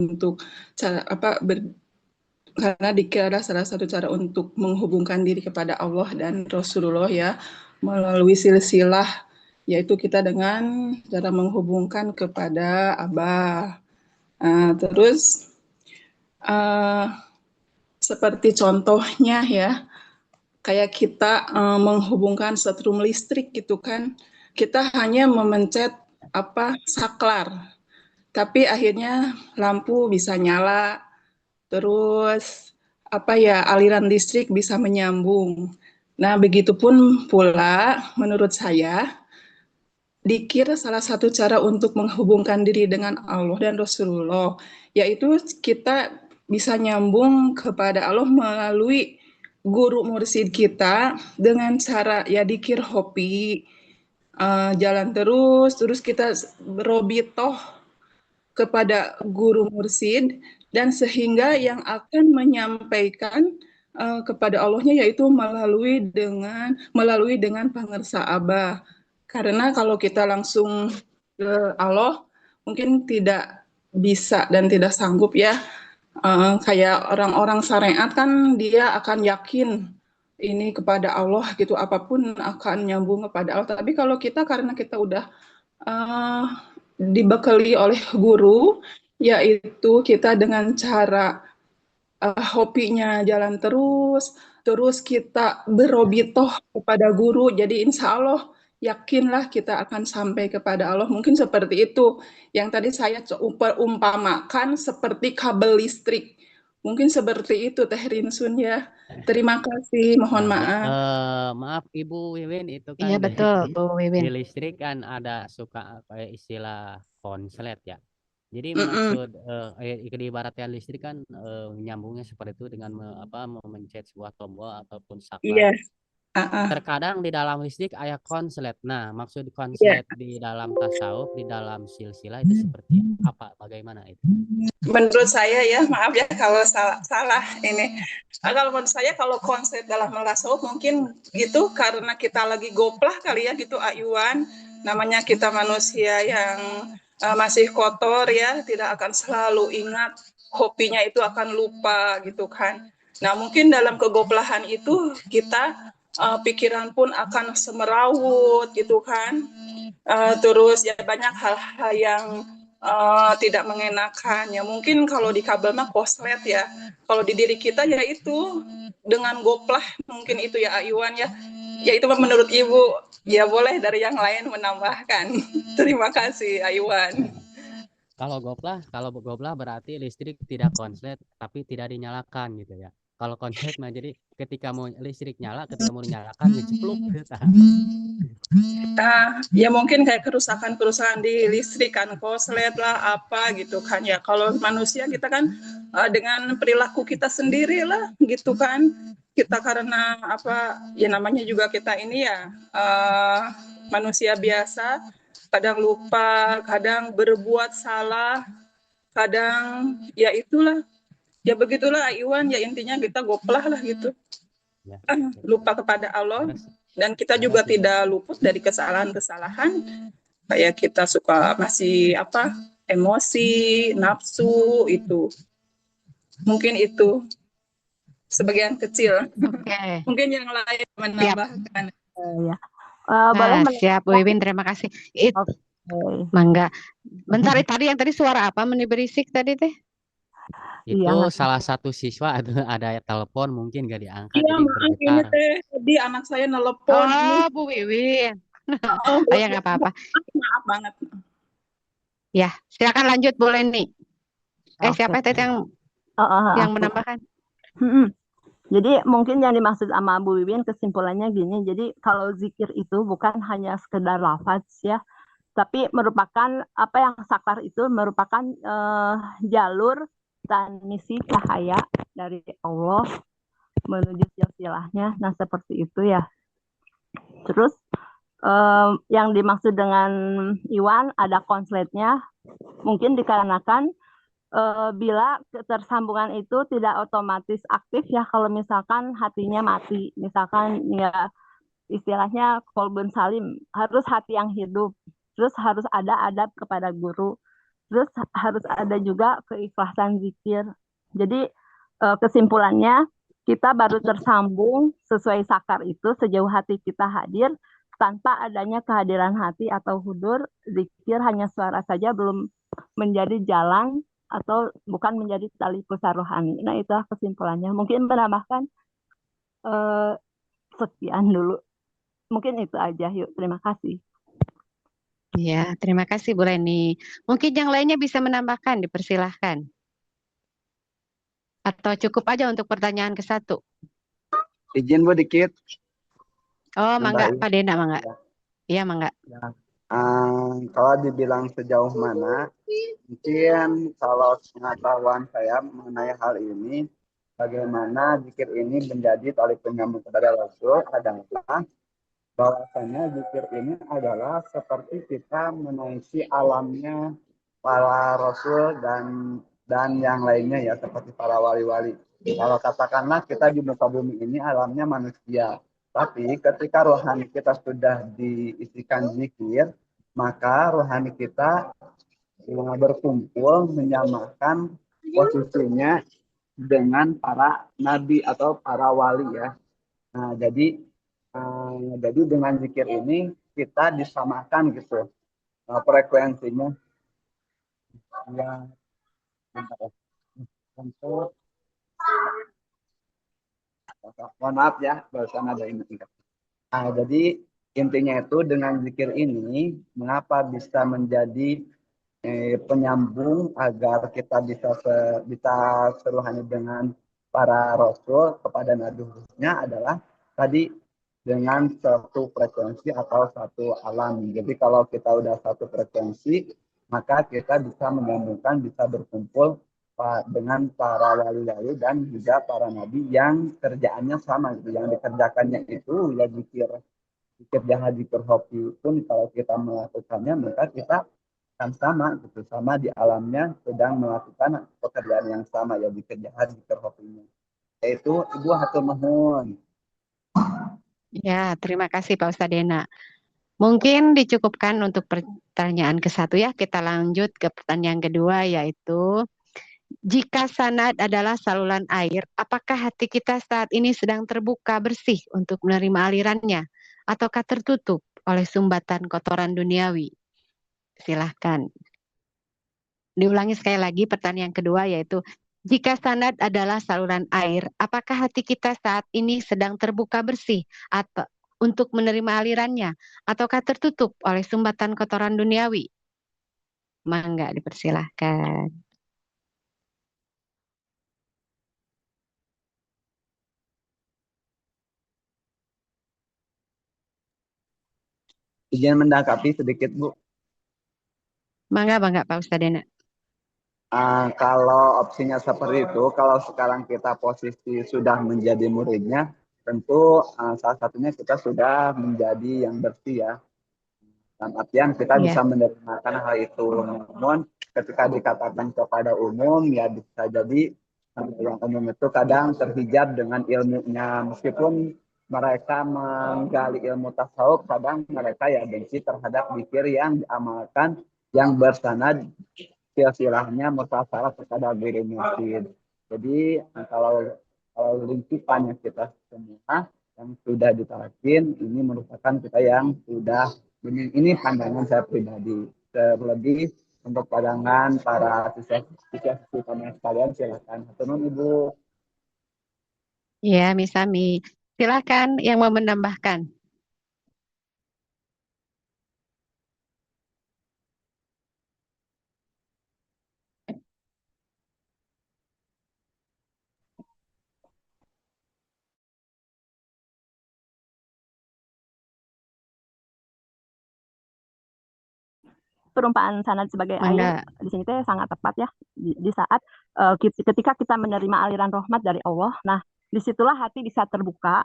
untuk cara karena dikira salah satu cara untuk menghubungkan diri kepada Allah dan Rasulullah ya, melalui silsilah, yaitu kita dengan cara menghubungkan kepada Abah. Terus seperti contohnya ya, kayak kita menghubungkan setrum listrik gitu kan, kita hanya memencet saklar, tapi akhirnya lampu bisa nyala, terus aliran listrik bisa menyambung. Nah, begitupun pula menurut saya dikira salah satu cara untuk menghubungkan diri dengan Allah dan Rasulullah, yaitu kita bisa nyambung kepada Allah melalui guru mursyid kita dengan cara ya dikir hobi, jalan terus kita berobitoh kepada guru mursyid, dan sehingga yang akan menyampaikan kepada Allahnya yaitu melalui dengan pangersa Abah. Karena kalau kita langsung ke Allah mungkin tidak bisa dan tidak sanggup ya. Kayak orang-orang syariat kan dia akan yakin ini kepada Allah gitu, apapun akan nyambung kepada Allah. Tapi kalau kita karena kita udah uh, dibekali oleh guru, yaitu kita dengan cara hobinya jalan terus kita berobitoh kepada guru, jadi insya Allah yakinlah kita akan sampai kepada Allah. Mungkin seperti itu yang tadi saya umpamakan seperti kabel listrik. Mungkin seperti itu Teh Rinsun ya. Terima kasih, mohon Nah, maaf. maaf Ibu Wiwin, itu Iya kan betul, Bu di Wiwin. listrik kan ada suka kayak istilah konslet ya. Jadi Mm-mm. maksud ibaratkan listrik kan nyambungnya seperti itu dengan memencet sebuah tombol ataupun saklar. Iya. Ah, Terkadang di dalam listrik ada konslet. Nah, maksud iya. konslet di dalam tasawuf, di dalam silsilah itu seperti apa? Bagaimana itu? Menurut saya ya, maaf ya kalau salah ini. Kalau menurut saya kalau konsep dalam tasawuf mungkin gitu karena kita lagi goplah kali ya gitu Ayuan. Namanya kita manusia yang masih kotor ya, tidak akan selalu ingat, hobinya itu akan lupa gitu kan. Nah, mungkin dalam kegoplahan itu kita pikiran pun akan semerawut gitu kan. Terus ya banyak hal-hal yang tidak mengenakan ya, mungkin kalau di kabel mah koslet ya, kalau di diri kita ya itu dengan goplah mungkin itu ya Ayuan ya itu menurut Ibu, ya boleh dari yang lain menambahkan. Terima kasih Ayuan. Kalau goplah berarti listrik tidak konslet tapi tidak dinyalakan gitu ya. Kalau konslet mah jadi ketika mau listrik nyala, ketika mau dinyalakan ngejepluk gitu. Ya mungkin kayak kerusakan di listrik kan, koslet lah apa gitu kan ya. Kalau manusia kita kan dengan perilaku kita sendiri lah gitu kan. Kita karena ya namanya juga kita ini ya manusia biasa, kadang lupa, kadang berbuat salah, kadang ya itulah. Ya begitulah Iwan, ya intinya kita goplah lah gitu. Ya. Lupa kepada Allah, dan kita juga Berarti tidak luput dari kesalahan-kesalahan, kayak kita suka masih emosi, nafsu itu. Mungkin itu sebagian kecil. Oke, Mungkin yang lain siap. menambahkan. Ya. Boleh Siap Bu Wiwin, terima kasih. Oke. Mangga. Bentar, yang tadi suara apa meni berisik tadi teh? itu Iya, salah satu siswa ada telepon mungkin gak diangkat Iya jadi maaf ini bergetar. teh, tadi anak saya nelpon ini. Oh, Bu Wiwin. Oh, Oh ya nggak apa-apa. maaf banget. Ya, silakan lanjut boleh nih. oke. Siapa tadi yang Aku. menambahkan? Jadi mungkin yang dimaksud sama Bu Wiwin kesimpulannya gini, jadi kalau zikir itu bukan hanya sekedar lafaz ya, tapi merupakan apa yang saklar itu merupakan jalur transmisi cahaya dari Allah menuju silsilahnya. Nah seperti itu ya. Terus yang dimaksud dengan Iwan ada konsletnya, mungkin dikarenakan bila ketersambungan itu tidak otomatis aktif ya kalau misalkan hatinya mati, misalkan ya istilahnya kolbun salim, harus hati yang hidup, terus harus ada adab kepada guru, Terus harus ada juga keikhlasan zikir. Jadi kesimpulannya kita baru tersambung sesuai sakar itu sejauh hati kita hadir tanpa adanya kehadiran hati atau hudur. Zikir hanya suara saja belum menjadi jalan atau bukan menjadi tali pusar rohani. Nah, itu kesimpulannya. Mungkin menambahkan sekian dulu. Mungkin itu aja. Yuk, terima kasih. Ya, terima kasih Bu Leni. Mungkin yang lainnya bisa menambahkan, dipersilahkan. Atau cukup aja untuk pertanyaan ke-1? Izin Bu dikit. Oh, mangga, nambahin. Pak Dena, mangga. Ya. Iya, mangga. Kalau dibilang sejauh mana, mungkin kalau pengetahuan saya mengenai hal ini, bagaimana zikir ini menjadi tali penyambung kepada Rasul adalah bahwasanya zikir ini adalah seperti kita menaiki alamnya para Rasul dan yang lainnya ya, seperti para wali-wali. Kalau katakanlah kita di muka bumi ini alamnya manusia, tapi ketika rohani kita sudah diisikan zikir, maka rohani kita berkumpul menyamakan posisinya dengan para nabi atau para wali ya. Nah, jadi dengan zikir ini kita disamakan gitu frekuensinya. Ya, bentar ya. Untuk mohon maaf ya, barusan ada ini. Jadi intinya itu dengan zikir ini, mengapa bisa menjadi penyambung agar kita bisa seruhani dengan para rasul kepada nabi khususnya adalah tadi dengan satu frekuensi atau satu alam. Jadi kalau kita udah satu frekuensi, maka kita bisa menyambungkan, bisa berkumpul dengan para wali-wali dan juga para nabi yang kerjaannya sama gitu. Yang dikerjakannya itu ya zikir jahat, zikir hobi pun kalau kita melakukannya maka kita akan sama gitu, sama di alamnya sedang melakukan pekerjaan yang sama ya zikir jahat, zikir hobinya. Yaitu Ibu hatur nuhun. Ya, terima kasih Pak Ustadz Dena. Mungkin dicukupkan untuk pertanyaan ke-1 ya. Kita lanjut ke pertanyaan kedua, yaitu jika sanad adalah saluran air, apakah hati kita saat ini sedang terbuka bersih untuk menerima alirannya, ataukah tertutup oleh sumbatan kotoran duniawi? Silahkan. Diulangi sekali lagi pertanyaan kedua, yaitu jika sanad adalah saluran air, apakah hati kita saat ini sedang terbuka bersih atau untuk menerima alirannya, ataukah tertutup oleh sumbatan kotoran duniawi? Mangga, dipersilahkan. Izin mendanggapi sedikit Bu. Mangga Pak Ustadz Dena. Kalau opsinya seperti itu, kalau sekarang kita posisi sudah menjadi muridnya, tentu salah satunya kita sudah menjadi yang bersih ya. Dan artian kita bisa menerima hal itu. Namun ketika dikatakan kepada umum, ya bisa jadi yang umum itu kadang terhijab dengan ilmunya. Meskipun mereka menggali ilmu tasawuf, kadang mereka ya benci terhadap zikir yang diamalkan, yang bersanad silsilahnya musafalah kepada guru mursyid. Jadi kalau lingkupannya kita semua yang sudah ditalakin, ini merupakan kita yang sudah, ini pandangan saya pribadi. Terlebih untuk pandangan para siswa kami sekalian, silakan. Teman Ibu. Ya, Misami. Silakan yang mau menambahkan. Perumpamaan sanad sebagai air di sini teh sangat tepat ya di saat ketika kita menerima aliran rahmat dari Allah. Nah, disitulah hati bisa terbuka,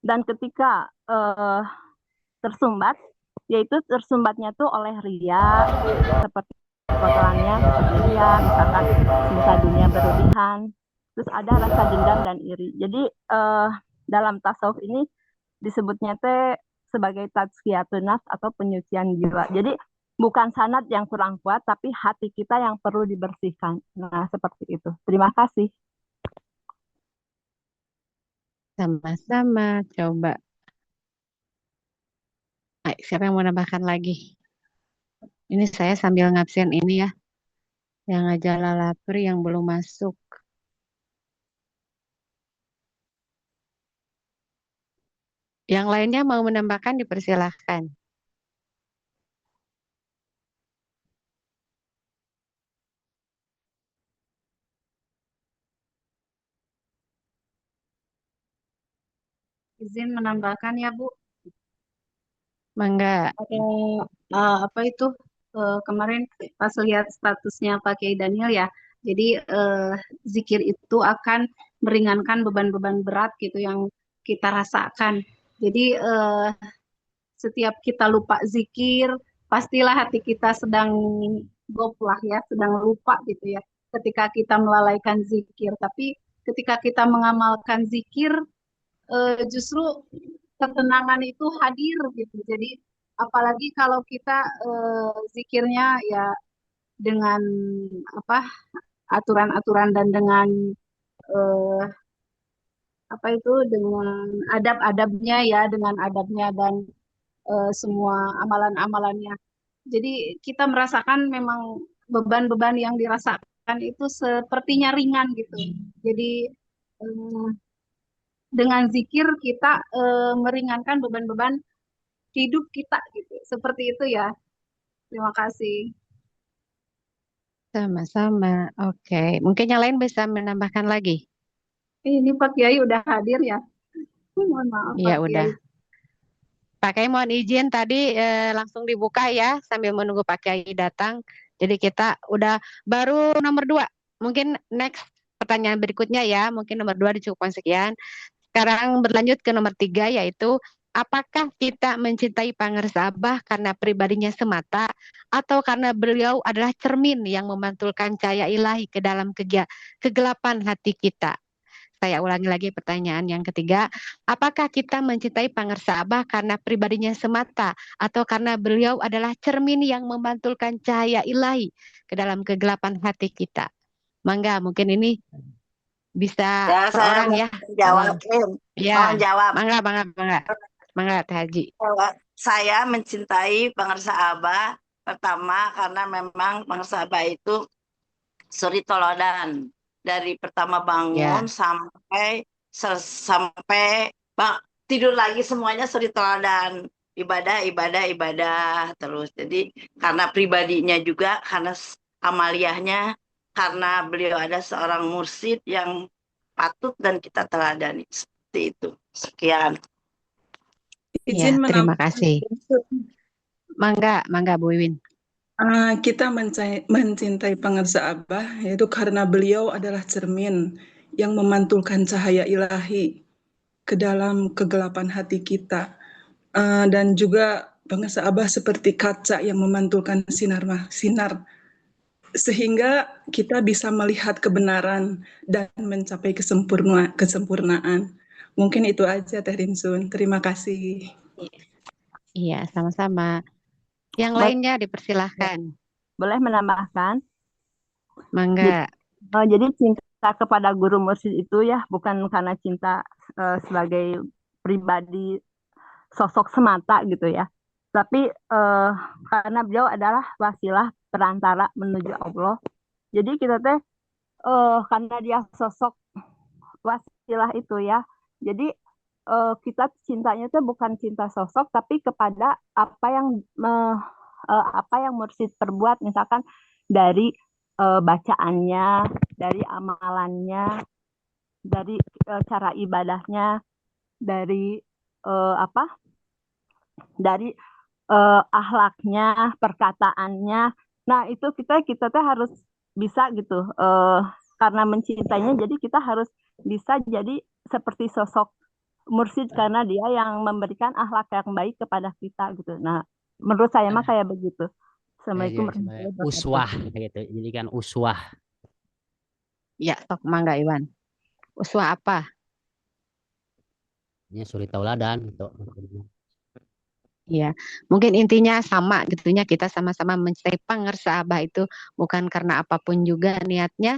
dan ketika tersumbat, yaitu tersumbatnya tuh oleh ria, seperti kotorannya seperti ria, misalkan cinta dunia berlebihan, terus ada rasa dendam dan iri. Jadi dalam tasawuf ini disebutnya teh sebagai tazkiyatun nafs atau penyucian jiwa. Jadi bukan sanad yang kurang kuat, tapi hati kita yang perlu dibersihkan. Nah, seperti itu. Terima kasih. Sama-sama. Coba. Ayo, siapa yang mau nambahkan lagi? Ini saya sambil ngabsen ini ya. Yang ngajala lapar yang belum masuk. Yang lainnya mau menambahkan dipersilahkan. Izin menambahkan ya Bu. Mangga. Apa itu kemarin pas lihat statusnya Pak Kiai Daniel ya. Jadi zikir itu akan meringankan beban-beban berat gitu yang kita rasakan. Jadi setiap kita lupa zikir, pastilah hati kita sedang goflah ya, sedang lupa gitu ya. Ketika kita melalaikan zikir, tapi ketika kita mengamalkan zikir, justru ketenangan itu hadir gitu. Jadi apalagi kalau kita zikirnya ya dengan apa aturan-aturan dan dengan eh, apa itu dengan adab-adabnya ya, dengan adabnya dan semua amalan-amalannya. Jadi kita merasakan memang beban-beban yang dirasakan itu sepertinya ringan gitu. Jadi eh, dengan zikir kita meringankan beban-beban hidup kita gitu. Seperti itu ya. Terima kasih. Sama-sama. Oke. Mungkin yang lain bisa menambahkan lagi. Ini Pak Kiai udah hadir ya. Mohon maaf Iya, Pak udah. Kiai. Pak Kiai mohon izin tadi langsung dibuka ya sambil menunggu Pak Kiai datang. Jadi kita udah baru nomor 2. Mungkin next pertanyaan berikutnya ya. Mungkin nomor 2 dicukupkan sekian. Sekarang berlanjut ke nomor 3 yaitu apakah kita mencintai Pangersa Abah karena pribadinya semata atau karena beliau adalah cermin yang memantulkan cahaya ilahi ke dalam kegelapan hati kita? Saya ulangi lagi pertanyaan yang ketiga. Apakah kita mencintai Pangersa Abah karena pribadinya semata atau karena beliau adalah cermin yang memantulkan cahaya ilahi ke dalam kegelapan hati kita? Mangga, mungkin ini bisa Ya, per saya orang mau ya. jawab. Mohon Ya, jawab. mangga Teh Haji. Saya mencintai Pangersa Abah pertama karena memang Pangersa Abah itu suri toladan dari pertama bangun Ya, sampai tidur lagi semuanya suri toladan, ibadah terus. Jadi karena pribadinya juga, karena amaliyahnya, karena beliau ada seorang mursyid yang patut dan kita teladani, seperti itu. Sekian. Izin terima menambahkan, kasih. Mangga Bu Wiwin. Kita mencintai Pangersa Abah yaitu karena beliau adalah cermin yang memantulkan cahaya ilahi ke dalam kegelapan hati kita. Dan juga Pangersa Abah seperti kaca yang memantulkan sinar sehingga kita bisa melihat kebenaran dan mencapai kesempurnaan. Mungkin itu aja Teh Rinsun. Terima kasih. Iya, sama-sama. Yang Boleh, lainnya dipersilahkan. boleh menambahkan? Mangga. Jadi cinta kepada guru mursyid itu ya bukan karena cinta sebagai pribadi sosok semata gitu ya. Tapi karena beliau adalah wasilah perantara menuju Allah. Jadi kita teh karena dia sosok wasilah itu ya. Jadi kita cintanya tuh bukan cinta sosok tapi kepada apa yang mursyid perbuat, misalkan dari bacaannya, dari amalannya, dari cara ibadahnya, dari apa? Dari akhlaknya, perkataannya. Nah, itu kita tuh harus bisa gitu. Karena mencintainya jadi kita harus bisa jadi seperti sosok mursyid karena dia yang memberikan akhlak yang baik kepada kita gitu. Nah, menurut saya mah kayak begitu. Assalamualaikum warahmatullahi wabarakatuh. Uswah gitu. Jadi kan uswah. Ya, sok Mangga Iwan. Uswah apa? Ini suri tauladan gitu. Iya, mungkin intinya sama gitunya, kita sama-sama mencintai pangarsa Abah itu bukan karena apapun juga niatnya,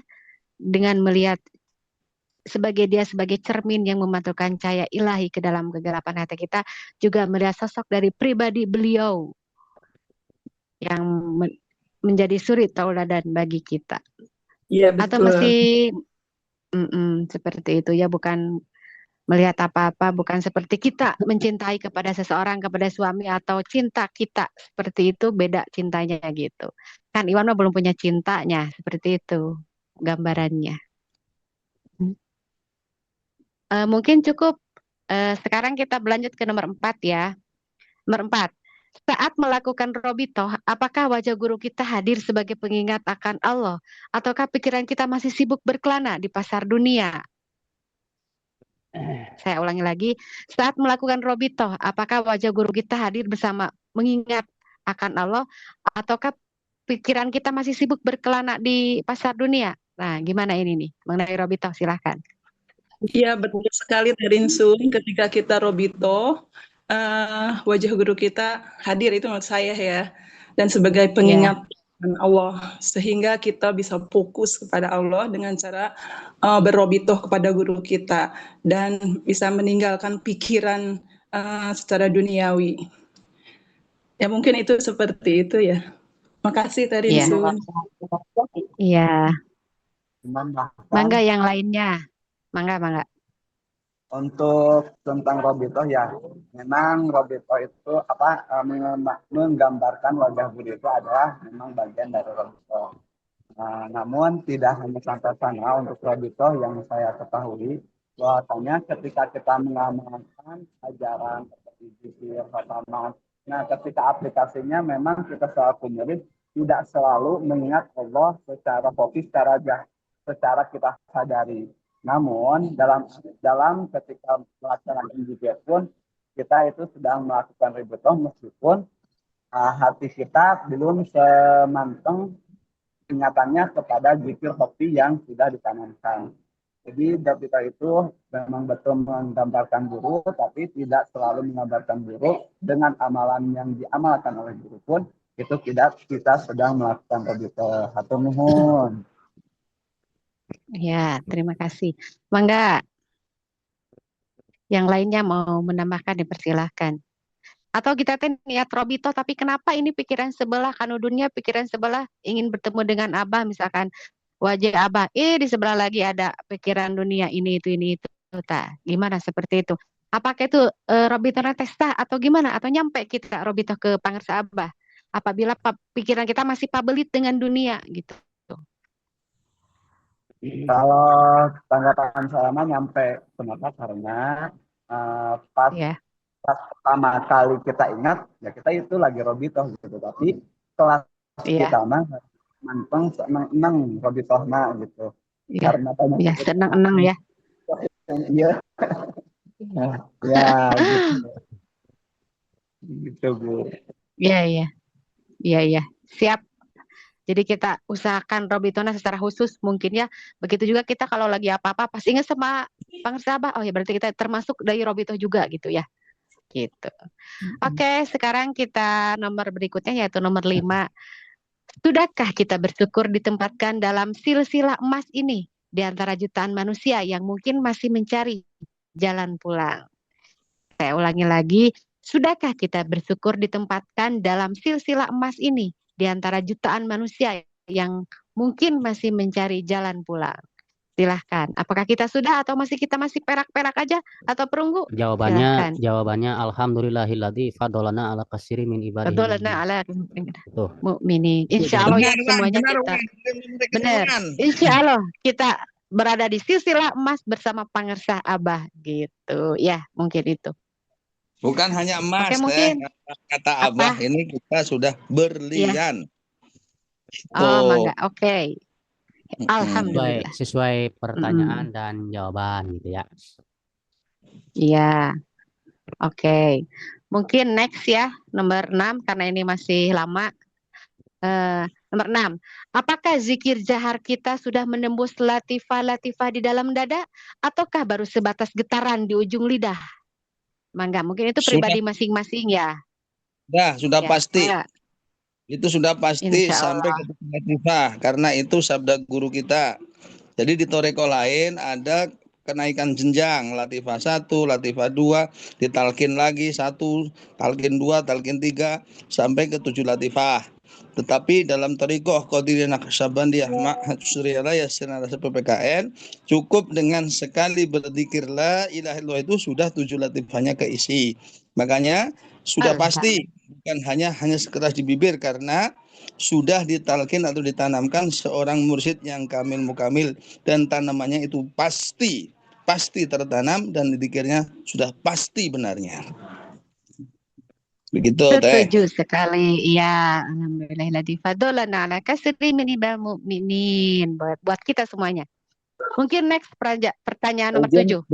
dengan melihat dia sebagai cermin yang memantulkan cahaya ilahi ke dalam kegelapan hati kita, juga melihat sosok dari pribadi beliau yang menjadi suri tauladan bagi kita. Iya Atau betul. masih seperti itu ya, bukan melihat apa-apa, bukan seperti kita mencintai kepada seseorang, kepada suami atau cinta kita seperti itu, beda cintanya gitu. Kan Iwan mah belum punya cintanya, seperti itu gambarannya. Mungkin cukup. Sekarang kita berlanjut ke nomor 4 ya. Nomor 4. Saat melakukan robitoh, apakah wajah guru kita hadir sebagai pengingat akan Allah? Ataukah pikiran kita masih sibuk berkelana di pasar dunia? Saya ulangi lagi, saat melakukan robitoh, apakah wajah guru kita hadir bersama mengingat akan Allah, ataukah pikiran kita masih sibuk berkelana di pasar dunia? Nah, gimana ini nih mengenai robitoh? Silahkan. Iya betul sekali Darin Sun, ketika kita robito, wajah guru kita hadir, itu menurut saya ya, dan sebagai pengingat Allah, sehingga kita bisa fokus kepada Allah dengan cara berrobitoh kepada guru kita dan bisa meninggalkan pikiran secara duniawi. Ya mungkin itu seperti itu ya. Makasih Darin Iya. Sun. Iya. Menambahkan Mangga yang lainnya. Mangga. untuk tentang Robito ya, memang Robito itu menggambarkan wajah guru itu adalah memang bagian dari Robito. Namun tidak hanya sampai sana untuk Robito, yang saya ketahui bahwasanya ketika kita mengamalkan ajaran seperti zikir, khatamah, nah ketika aplikasinya memang kita selaku murid tidak selalu mengingat Allah secara fokus, secara kita sadari. Namun dalam ketika melaksanakan zikir pun kita itu sedang melakukan ribetoh, meskipun hati kita belum semanteng ingatannya kepada zikir hoki yang sudah ditanamkan. Jadi Dabita itu memang betul menggambarkan guru, tapi tidak selalu menggambarkan guru. Dengan amalan yang diamalkan oleh guru pun itu tidak kita sedang melakukan Dabita. Hatur nuhun. Ya, terima kasih. Mangga. Yang lainnya mau menambahkan dipersilahkan. Atau kita niat robito, tapi kenapa ini pikiran sebelah, kanu dunia pikiran sebelah ingin bertemu dengan Abah, misalkan wajah Abah, di sebelah lagi ada pikiran dunia ini itu gimana seperti itu? Apakah itu robito testa atau gimana? Atau nyampe kita robito ke pangarsa Abah? Apabila pikiran kita masih pabelit dengan dunia gitu. Kalau tanggapan saya mah nyampe, kenapa? Karena pas pertama kali kita ingat, ya kita itu lagi robito gitu. Tapi kelas kita mah manteng seneng robito mah gitu. Karena seneng ya. Iya. Ya gitu. Gitu Bu. Iya. Siap. Jadi kita usahakan robitona secara khusus mungkin ya. Begitu juga kita kalau lagi apa-apa pasti ingat sama pangarsa Abah. Oh ya berarti kita termasuk dari robito juga gitu ya. Gitu. Oke, sekarang kita nomor berikutnya yaitu nomor 5. Sudahkah kita bersyukur ditempatkan dalam silsilah emas ini di antara jutaan manusia yang mungkin masih mencari jalan pulang? Saya ulangi lagi, sudahkah kita bersyukur ditempatkan dalam silsilah emas ini di antara jutaan manusia yang mungkin masih mencari jalan pulang? Silahkan. Apakah kita sudah atau kita masih perak-perak aja atau perunggu? Jawabannya alhamdulillahilladzi fadolana ala kasiri min ibadihi. Fadolana ala mu'minin. Insya Allah ya semuanya kita. Benar. Insya Allah kita berada di silsilah emas bersama pangarsa Abah gitu. Ya, mungkin itu. Bukan hanya emas, kata Abah ini kita sudah berlian. Oh, mangga. Oke. Alhamdulillah. Sesuai pertanyaan dan jawaban gitu ya. Iya. Oke. Mungkin next ya, nomor 6 karena ini masih lama. Nomor 6. Apakah zikir jahar kita sudah menembus latifah-latifah di dalam dada ataukah baru sebatas getaran di ujung lidah? Mangga, mungkin itu pribadi masing-masing ya. Sudah Ya, pasti. ya, Itu sudah pasti insya sampai Allah. ke latifah karena itu sabda guru kita. Jadi di toreko lain ada kenaikan jenjang, latifah 1, latifah 2, ditalkin lagi 1, talkin 2, talkin 3 sampai ke 7 latifah. Tetapi dalam torikoh Qadiriyah Naqsyabandiyah Ma'had Suryalaya Senara PPKN cukup dengan sekali berzikir la ilaha illallah itu sudah 7 latifahnya keisi. Makanya sudah pasti bukan hanya sekedar di bibir karena sudah ditalkin atau ditanamkan seorang mursyid yang kamil mukamil dan tanamannya itu pasti tertanam dan dikirnya sudah pasti benarnya. Begitu Teh. Setuju sekali. Iya, alhamdulillah fadolan ala kasri minibal mukminin buat kita semuanya. Mungkin next pertanyaan nomor 7.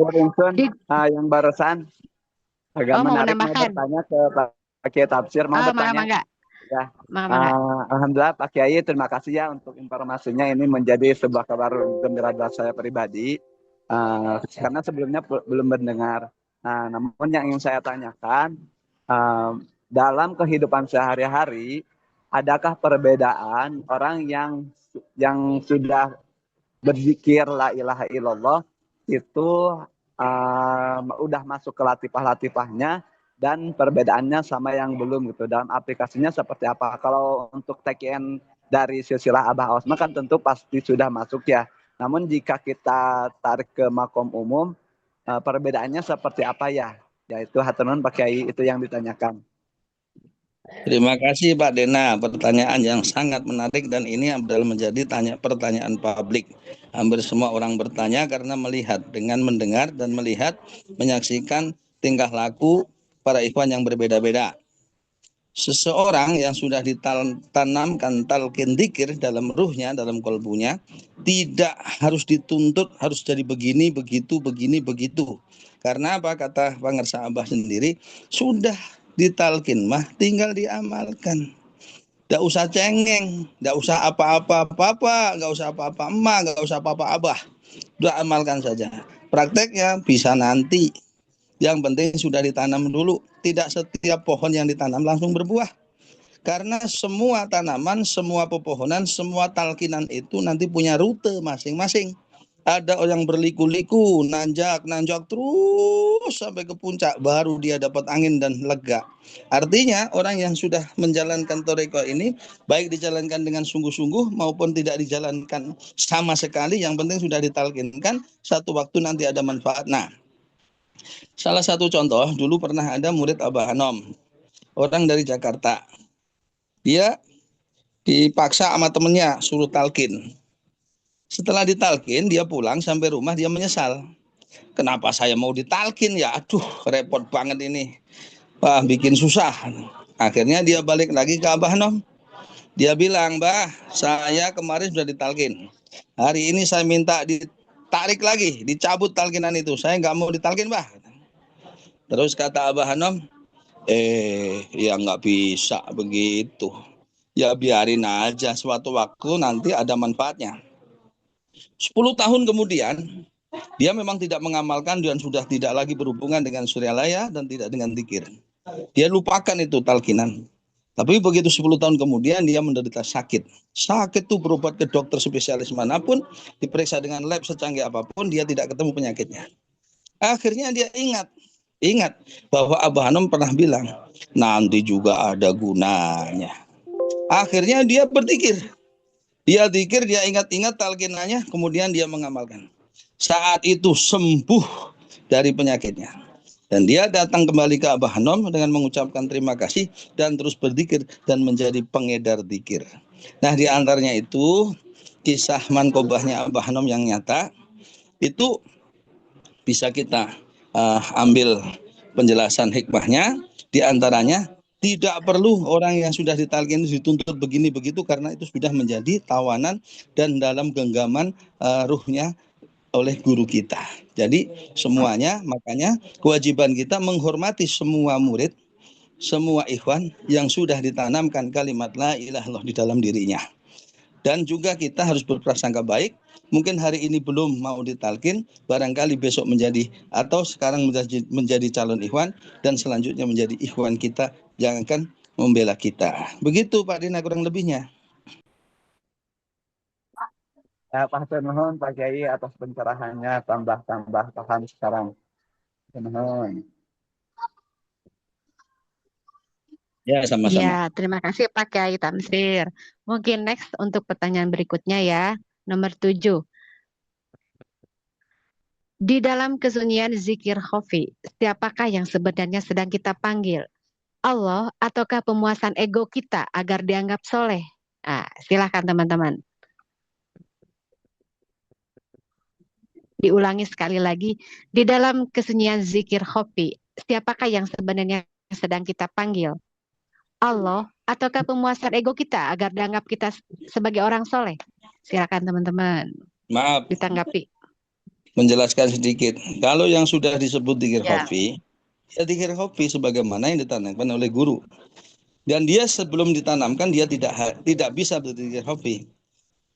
Yang barusan agak mau menarik mau menambahkan. bertanya ke Pak Kiai Tafsir mau bertanya. Mangga. Ya. Mangga. Alhamdulillah Pak Kiai, terima kasih ya untuk informasinya. Ini menjadi sebuah kabar gembira buat saya pribadi. Karena sebelumnya belum mendengar. Namun yang ingin saya tanyakan, dalam kehidupan sehari-hari, adakah perbedaan orang yang sudah berzikir la ilaha illallah itu udah masuk ke latifah-latifahnya dan perbedaannya sama yang belum gitu. Dalam aplikasinya seperti apa? Kalau untuk TKN dari silsilah Abah Osma kan tentu pasti sudah masuk ya. Namun jika kita tarik ke makom umum, perbedaannya seperti apa ya? Yaitu hatunun Pak Kiai, itu yang ditanyakan. Terima kasih Pak Dena, pertanyaan yang sangat menarik dan ini adalah menjadi pertanyaan publik. Hampir semua orang bertanya karena melihat, dengan mendengar dan melihat, menyaksikan tingkah laku para ikhwan yang berbeda-beda. Seseorang yang sudah ditanamkan talqin dzikir dalam ruhnya, dalam kolbunya, tidak harus dituntut harus jadi begini, begitu, begini, begitu. Karena apa kata Pangersa Abah sendiri, sudah ditalkin mah tinggal diamalkan. Nggak usah cengeng, nggak usah apa-apa, nggak usah apa-apa emak, nggak usah apa-apa abah. Udah amalkan saja. Prakteknya bisa nanti. Yang penting sudah ditanam dulu. Tidak setiap pohon yang ditanam langsung berbuah. Karena semua tanaman, semua pepohonan, semua talkinan itu nanti punya rute masing-masing. Ada orang berliku-liku, nanjak terus sampai ke puncak, baru dia dapat angin dan lega. Artinya orang yang sudah menjalankan toreko ini, baik dijalankan dengan sungguh-sungguh maupun tidak dijalankan sama sekali, yang penting sudah ditalkinkan, satu waktu nanti ada manfaat. Nah, salah satu contoh, dulu pernah ada murid Abah Anom, orang dari Jakarta. Dia dipaksa sama temennya, suruh talkin. Setelah ditalkin, dia pulang sampai rumah, dia menyesal. Kenapa saya mau ditalkin ya? Aduh, repot banget ini. Wah, bikin susah. Akhirnya dia balik lagi ke Abah Nom. Dia bilang, Mbah, saya kemarin sudah ditalkin. Hari ini saya minta ditarik lagi, dicabut talkinan itu. Saya nggak mau ditalkin, Mbah. Terus kata Abah Nom, ya nggak bisa begitu. Ya biarin aja, suatu waktu nanti ada manfaatnya. 10 tahun kemudian, dia memang tidak mengamalkan dan sudah tidak lagi berhubungan dengan suryalaya dan tidak dengan dzikir. Dia lupakan itu talkinan. Tapi begitu 10 tahun kemudian dia menderita sakit. Sakit itu berobat ke dokter spesialis manapun, diperiksa dengan lab secanggih apapun, dia tidak ketemu penyakitnya. Akhirnya dia ingat bahwa Abah Anom pernah bilang, nanti juga ada gunanya. Akhirnya dia berzikir. Dia zikir, dia ingat-ingat talkinannya, kemudian dia mengamalkan. Saat itu sembuh dari penyakitnya. Dan dia datang kembali ke Abah Anom dengan mengucapkan terima kasih dan terus berzikir dan menjadi pengedar zikir. Nah, di antaranya itu kisah mankobahnya Abah Anom yang nyata, itu bisa kita ambil penjelasan hikmahnya. Di antaranya tidak perlu orang yang sudah ditalkin dituntut begini begitu karena itu sudah menjadi tawanan dan dalam genggaman ruhnya oleh guru kita. Jadi semuanya, makanya kewajiban kita menghormati semua murid, semua ikhwan yang sudah ditanamkan kalimat la ilaha illallah di dalam dirinya. Dan juga kita harus berprasangka baik. Mungkin hari ini belum mau ditalkin, barangkali besok menjadi atau sekarang menjadi calon ikhwan dan selanjutnya menjadi ikhwan kita. Jangankan membela kita. Begitu Pak Dina kurang lebihnya. Pak nuhun Pak Kiai atas pencerahannya, tambah paham sekarang. Nuhun. Ya, sama-sama. Ya, terima kasih Pak Kiai Tamsir. Mungkin next untuk pertanyaan berikutnya ya. Nomor 7. Di dalam kesunyian zikir khafi, siapakah yang sebenarnya sedang kita panggil? Allah ataukah pemuasan ego kita agar dianggap soleh? Nah, silahkan teman-teman. Diulangi sekali lagi. Di dalam kesunyian zikir khafi, siapakah yang sebenarnya sedang kita panggil? Allah ataukah pemuasan ego kita agar dianggap kita sebagai orang soleh? Silakan teman-teman. Maaf, Ditanggapi. menjelaskan sedikit. Kalau yang sudah disebut dzikir Ya. khafi, ya dzikir khafi sebagaimana yang ditanamkan oleh guru. Dan dia sebelum ditanamkan dia tidak bisa berzikir khafi.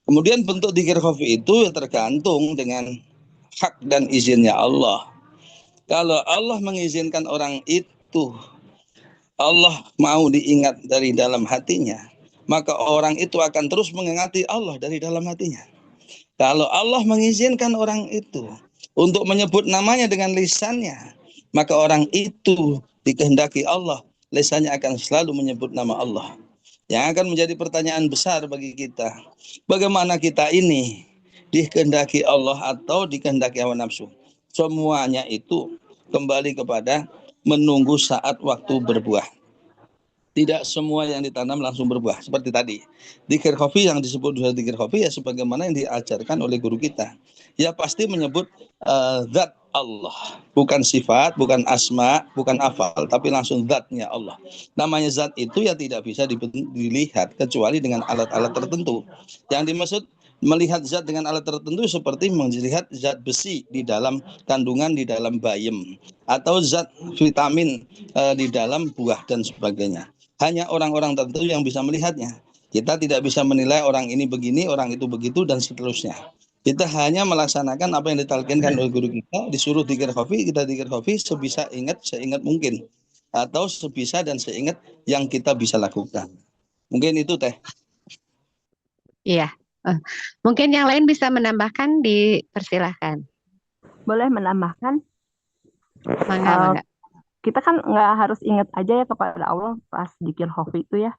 Kemudian bentuk dzikir khafi itu tergantung dengan hak dan izinnya Allah. Kalau Allah mengizinkan orang itu, Allah mau diingat dari dalam hatinya, maka orang itu akan terus mengingati Allah dari dalam hatinya. Kalau Allah mengizinkan orang itu untuk menyebut namanya dengan lisannya, maka orang itu dikehendaki Allah, lisannya akan selalu menyebut nama Allah. Yang akan menjadi pertanyaan besar bagi kita, bagaimana kita ini dikehendaki Allah atau dikehendaki hawa nafsu? Semuanya itu kembali kepada menunggu saat waktu berbuah. Tidak semua yang ditanam langsung berbuah. Seperti tadi, dzikir khafi yang disebut dzikir khafi ya sebagaimana yang diajarkan oleh guru kita. Ya pasti menyebut zat Allah, bukan sifat, bukan asma, bukan afal, tapi langsung zatnya Allah. Namanya zat itu ya tidak bisa dilihat kecuali dengan alat-alat tertentu. Yang dimaksud melihat zat dengan alat tertentu seperti melihat zat besi di dalam kandungan di dalam bayam atau zat vitamin di dalam buah dan sebagainya. Hanya orang-orang tertentu yang bisa melihatnya. Kita tidak bisa menilai orang ini begini, orang itu begitu, dan seterusnya. Kita hanya melaksanakan apa yang ditalkinkan oleh guru kita, disuruh dzikir khafi, kita dzikir khafi seingat mungkin. Atau sebisa dan seingat yang kita bisa lakukan. Mungkin itu Teh. Iya. Mungkin yang lain bisa menambahkan, dipersilahkan. Boleh menambahkan? Mangga. Kita kan nggak harus ingat aja ya kepada Allah pas dzikir khafi itu ya.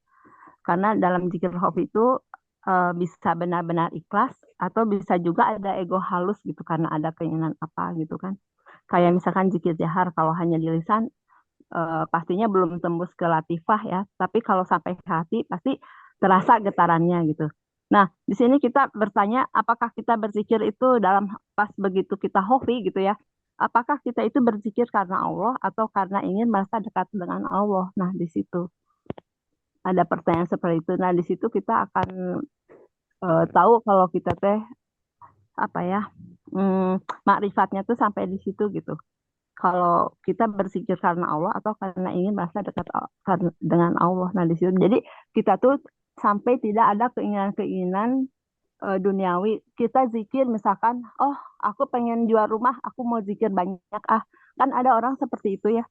Karena dalam dzikir khafi itu bisa benar-benar ikhlas atau bisa juga ada ego halus gitu karena ada keinginan apa gitu kan. Kayak misalkan zikir jahar kalau hanya di lisan pastinya belum tembus ke latifah ya. Tapi kalau sampai ke hati pasti terasa getarannya gitu. Nah, di sini kita bertanya apakah kita berzikir itu dalam pas begitu kita khafi gitu ya. Apakah kita itu berzikir karena Allah atau karena ingin merasa dekat dengan Allah? Nah, di situ ada pertanyaan seperti itu. Nah, di situ kita akan tahu kalau kita teh apa ya makrifatnya tuh sampai di situ gitu. Kalau kita berzikir karena Allah atau karena ingin merasa dekat dengan Allah. Nah, di situ. Jadi kita tuh sampai tidak ada keinginan-keinginan duniawi. Kita zikir misalkan, oh aku pengen jual rumah, aku mau zikir banyak kan ada orang seperti itu ya,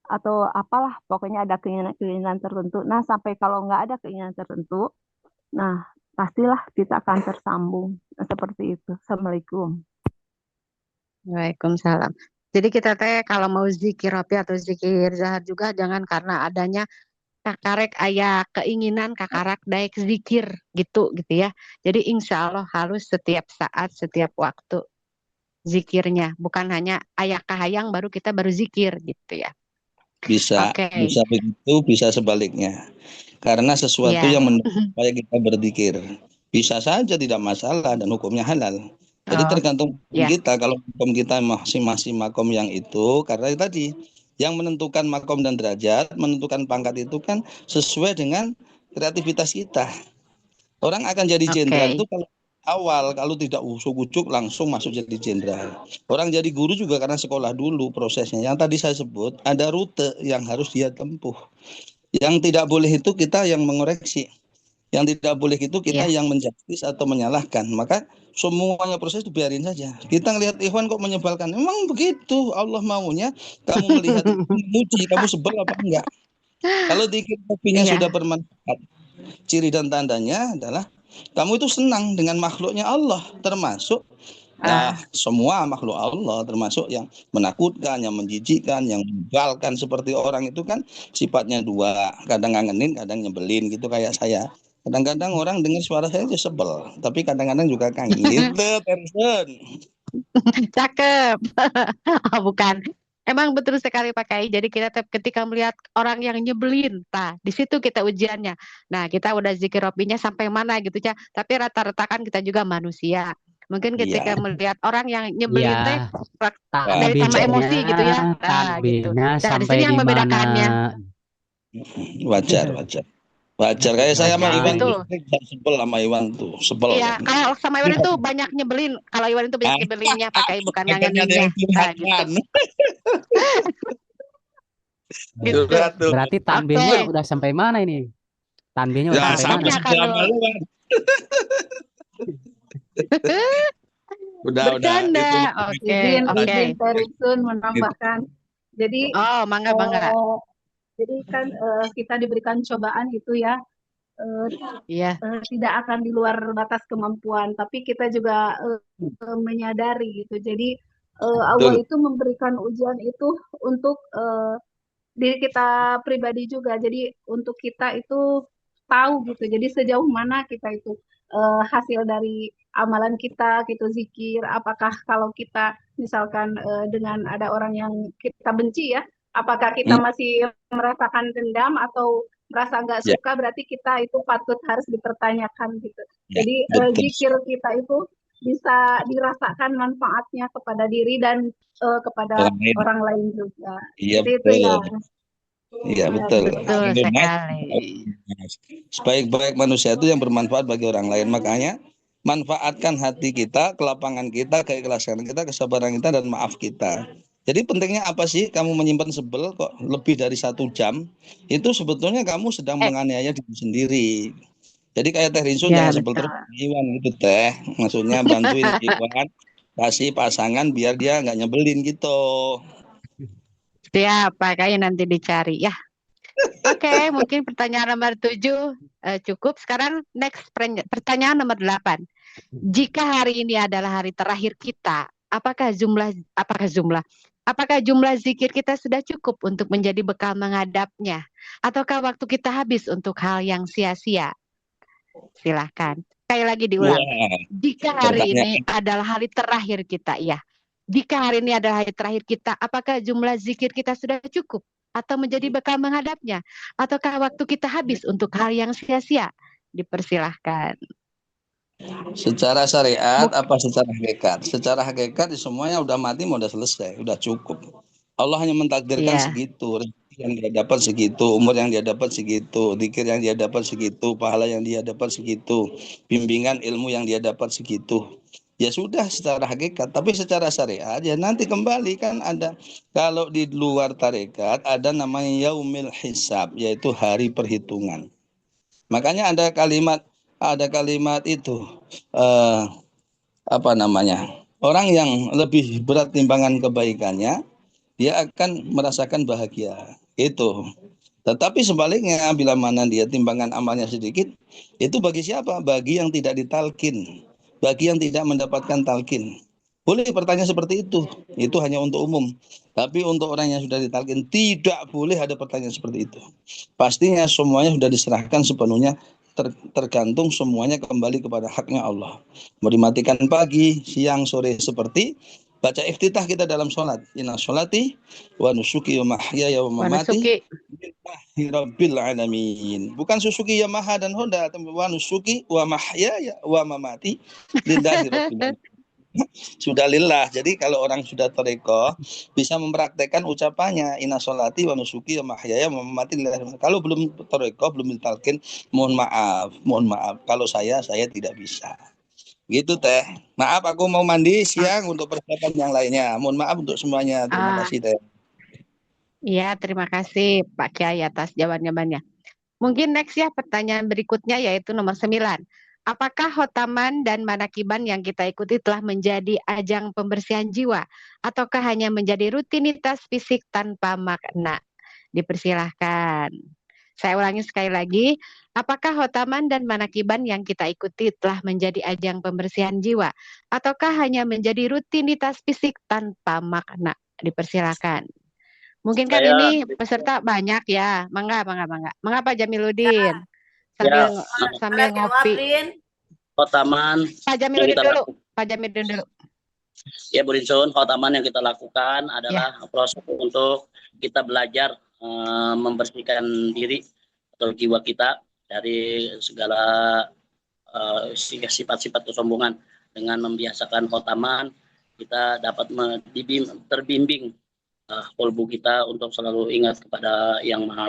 atau apalah pokoknya ada keinginan tertentu. Nah sampai kalau nggak ada keinginan tertentu, nah pastilah kita akan tersambung. Nah, seperti itu. Assalamualaikum. Waalaikumsalam. Jadi kita kalau mau zikir khafi atau zikir zahar juga jangan karena adanya kakarek ayah keinginan kakarak daek zikir gitu ya. Jadi insya Allah harus setiap saat, setiap waktu zikirnya. Bukan hanya ayah kahayang baru kita baru zikir gitu ya. Bisa begitu, bisa sebaliknya. Karena sesuatu yang supaya kita berzikir. Bisa saja tidak masalah dan hukumnya halal. Jadi tergantung kita. Kalau hukum kita masih makom yang itu, karena tadi yang menentukan makom dan derajat, menentukan pangkat itu kan sesuai dengan kreativitas kita. Orang akan jadi jenderal itu kalau awal, kalau tidak ujuk-ujuk langsung masuk jadi jenderal. Orang jadi guru juga karena sekolah dulu prosesnya. Yang tadi saya sebut, ada rute yang harus dia tempuh. Yang tidak boleh itu kita yang mengoreksi. Yang tidak boleh itu kita yang menjustis atau menyalahkan. Maka semuanya proses itu biarin saja. Kita ngelihat Ikhwan kok menyebalkan. Memang begitu Allah maunya. Kamu melihat memuji, kamu sebel apa enggak? Kalau dikir kopinya Iya. sudah bermanfaat, ciri dan tandanya adalah kamu itu senang dengan makhluknya Allah, termasuk semua makhluk Allah, termasuk yang menakutkan, yang menjijikkan, yang menyebalkan seperti orang itu kan sifatnya dua, kadang ngangenin, kadang nyebelin gitu kayak saya. Kadang-kadang orang dengar suara saya aja sebel, tapi kadang-kadang juga kangen gitu, Tersen. Cakep. Oh, bukan. Emang betul sekali Pak Kai. Jadi kita ketika melihat orang yang nyebelin, di situ kita ujiannya. Nah, kita udah zikir robinya sampai mana gitu ya. Tapi rata-rata kan kita juga manusia. Mungkin ketika Iya, melihat orang yang Iya, nyebelin dari tema takbirnya, emosi gitu ya. Nah, gitu. takbirnya Nah, di sampai sini yang di mana? membedakannya. wajar, wajar. Wajar kayak saya sama Iwan tuh Betul. sering sebel sama Iwan tuh, sebel Iya, kan. kalau sama Iwan itu banyak nyebelin. Kalau Iwan itu banyak nyebelinnya Pak Kai, bukan Makanya ada ngangeninnya. yang Nah, gitu. curhatkan. Gitu. Curhat tuh. Berarti tanbihnya udah sampai mana ini? Tanbihnya udah Ya sampai mana? Takutnya sama kalau lu kan. Udah bercanda. itu Oke, oke. Izin Terisun menambahkan. Jadi Oh, mangga, mangga. kan kita diberikan cobaan itu ya, Iya. tidak akan di luar batas kemampuan, tapi kita juga menyadari gitu. Jadi Allah betul. itu memberikan ujian itu untuk diri kita pribadi juga. Jadi untuk kita itu tahu gitu. Jadi sejauh mana kita itu hasil dari amalan kita gitu zikir. Apakah kalau kita misalkan dengan ada orang yang kita benci ya, apakah kita Hmm, masih merasakan dendam atau merasa nggak ya, suka, berarti kita itu patut harus dipertanyakan gitu. ya, Jadi betul. zikir kita itu bisa dirasakan manfaatnya kepada diri dan kepada Orang lain. orang lain juga. Iya Seperti itu ya. betul. Iya betul. Betul sekali. Sebaik-baik manusia itu yang bermanfaat bagi orang lain. Makanya manfaatkan hati kita, kelapangan kita, keikhlasan kita, kesabaran kita, dan maaf kita. Jadi pentingnya apa sih kamu menyimpan sebel kok lebih dari 1 jam? Itu sebetulnya kamu sedang menganiaya diri sendiri. Jadi kayak Teh Rinso Ya, jangan sebel betul. terus Iwan gitu Teh. Maksudnya bantuin Iwan kasih pasangan biar dia nggak nyebelin gitu. Siap, Pak Kai nanti dicari ya. Oke, mungkin pertanyaan nomor 7 cukup. Sekarang next pertanyaan nomor 8. Jika hari ini adalah hari terakhir kita, apakah jumlah zikir kita sudah cukup untuk menjadi bekal menghadapnya? Ataukah waktu kita habis untuk hal yang sia-sia? Silahkan. Sekali lagi diulang. Wah, Jika hari ini pertanyaan. adalah hari terakhir kita, ya. Jika hari ini adalah hari terakhir kita, apakah jumlah zikir kita sudah cukup? Atau menjadi bekal menghadapnya? Ataukah waktu kita habis untuk hal yang sia-sia? Dipersilahkan. Secara syariat apa secara hakikat? Secara hakikat semuanya udah mati, udah selesai, udah cukup. Allah hanya mentakdirkan Iya. segitu, rezeki yang dia dapat segitu, umur yang dia dapat segitu, zikir yang dia dapat segitu, pahala yang dia dapat segitu, bimbingan ilmu yang dia dapat segitu. Ya sudah secara hakikat, tapi secara syariat ya nanti kembali kan ada, kalau di luar tarekat ada namanya yaumil hisab, yaitu hari perhitungan. Makanya ada kalimat itu apa namanya? Orang yang lebih berat timbangan kebaikannya, dia akan merasakan bahagia. Itu. Tetapi sebaliknya, bila mana dia timbangan amalnya sedikit, itu bagi siapa? Bagi yang tidak ditalkin, bagi yang tidak mendapatkan talkin. Boleh bertanya seperti itu hanya untuk umum. Tapi untuk orang yang sudah ditalkin, tidak boleh ada pertanyaan seperti itu. Pastinya semuanya sudah diserahkan sepenuhnya, tergantung semuanya kembali kepada haknya Allah. Mau dimatikan pagi, siang, sore, seperti baca iftitah kita dalam sholat. Inna sholati wa nusuki wa mahyaya wa mamati lillahi rabbil alamin. Bukan Suzuki, Yamaha, dan Honda. Wa nusuki wa mahyaya wa mamati lillahi rabbil alamin. Sudah lillah. Jadi kalau orang sudah toreko bisa mempraktekkan ucapannya inna sholati wa nusuki wa mahyaya wa mamati lillahi. Kalau belum toreko, belum ditalkin, mohon maaf. Kalau saya tidak bisa. Gitu Teh. Maaf aku mau mandi siang untuk persiapan yang lainnya. Mohon maaf untuk semuanya. Terima kasih Teh. Iya, terima kasih Pak Kiai atas jawabannya. Mungkin next ya pertanyaan berikutnya yaitu nomor 9. Apakah khotaman dan manakiban yang kita ikuti telah menjadi ajang pembersihan jiwa ataukah hanya menjadi rutinitas fisik tanpa makna? Dipersilahkan. Saya ulangi sekali lagi, apakah khotaman dan manakiban yang kita ikuti telah menjadi ajang pembersihan jiwa, ataukah hanya menjadi rutinitas fisik tanpa makna? Dipersilakan. Mungkin kan Saya ini peserta banyak ya, mangga, Pak Jamiluddin, ya sambil ngopi. khotaman Pak yang Jamiluddin kita dulu, Pak Jamiluddin dulu. ya Bu Rinsun, khotaman yang kita lakukan adalah proses untuk kita belajar membersihkan diri atau jiwa kita dari segala sifat-sifat kesombongan. Dengan membiasakan khotaman, kita dapat terbimbing kolbu kita untuk selalu ingat kepada Yang Maha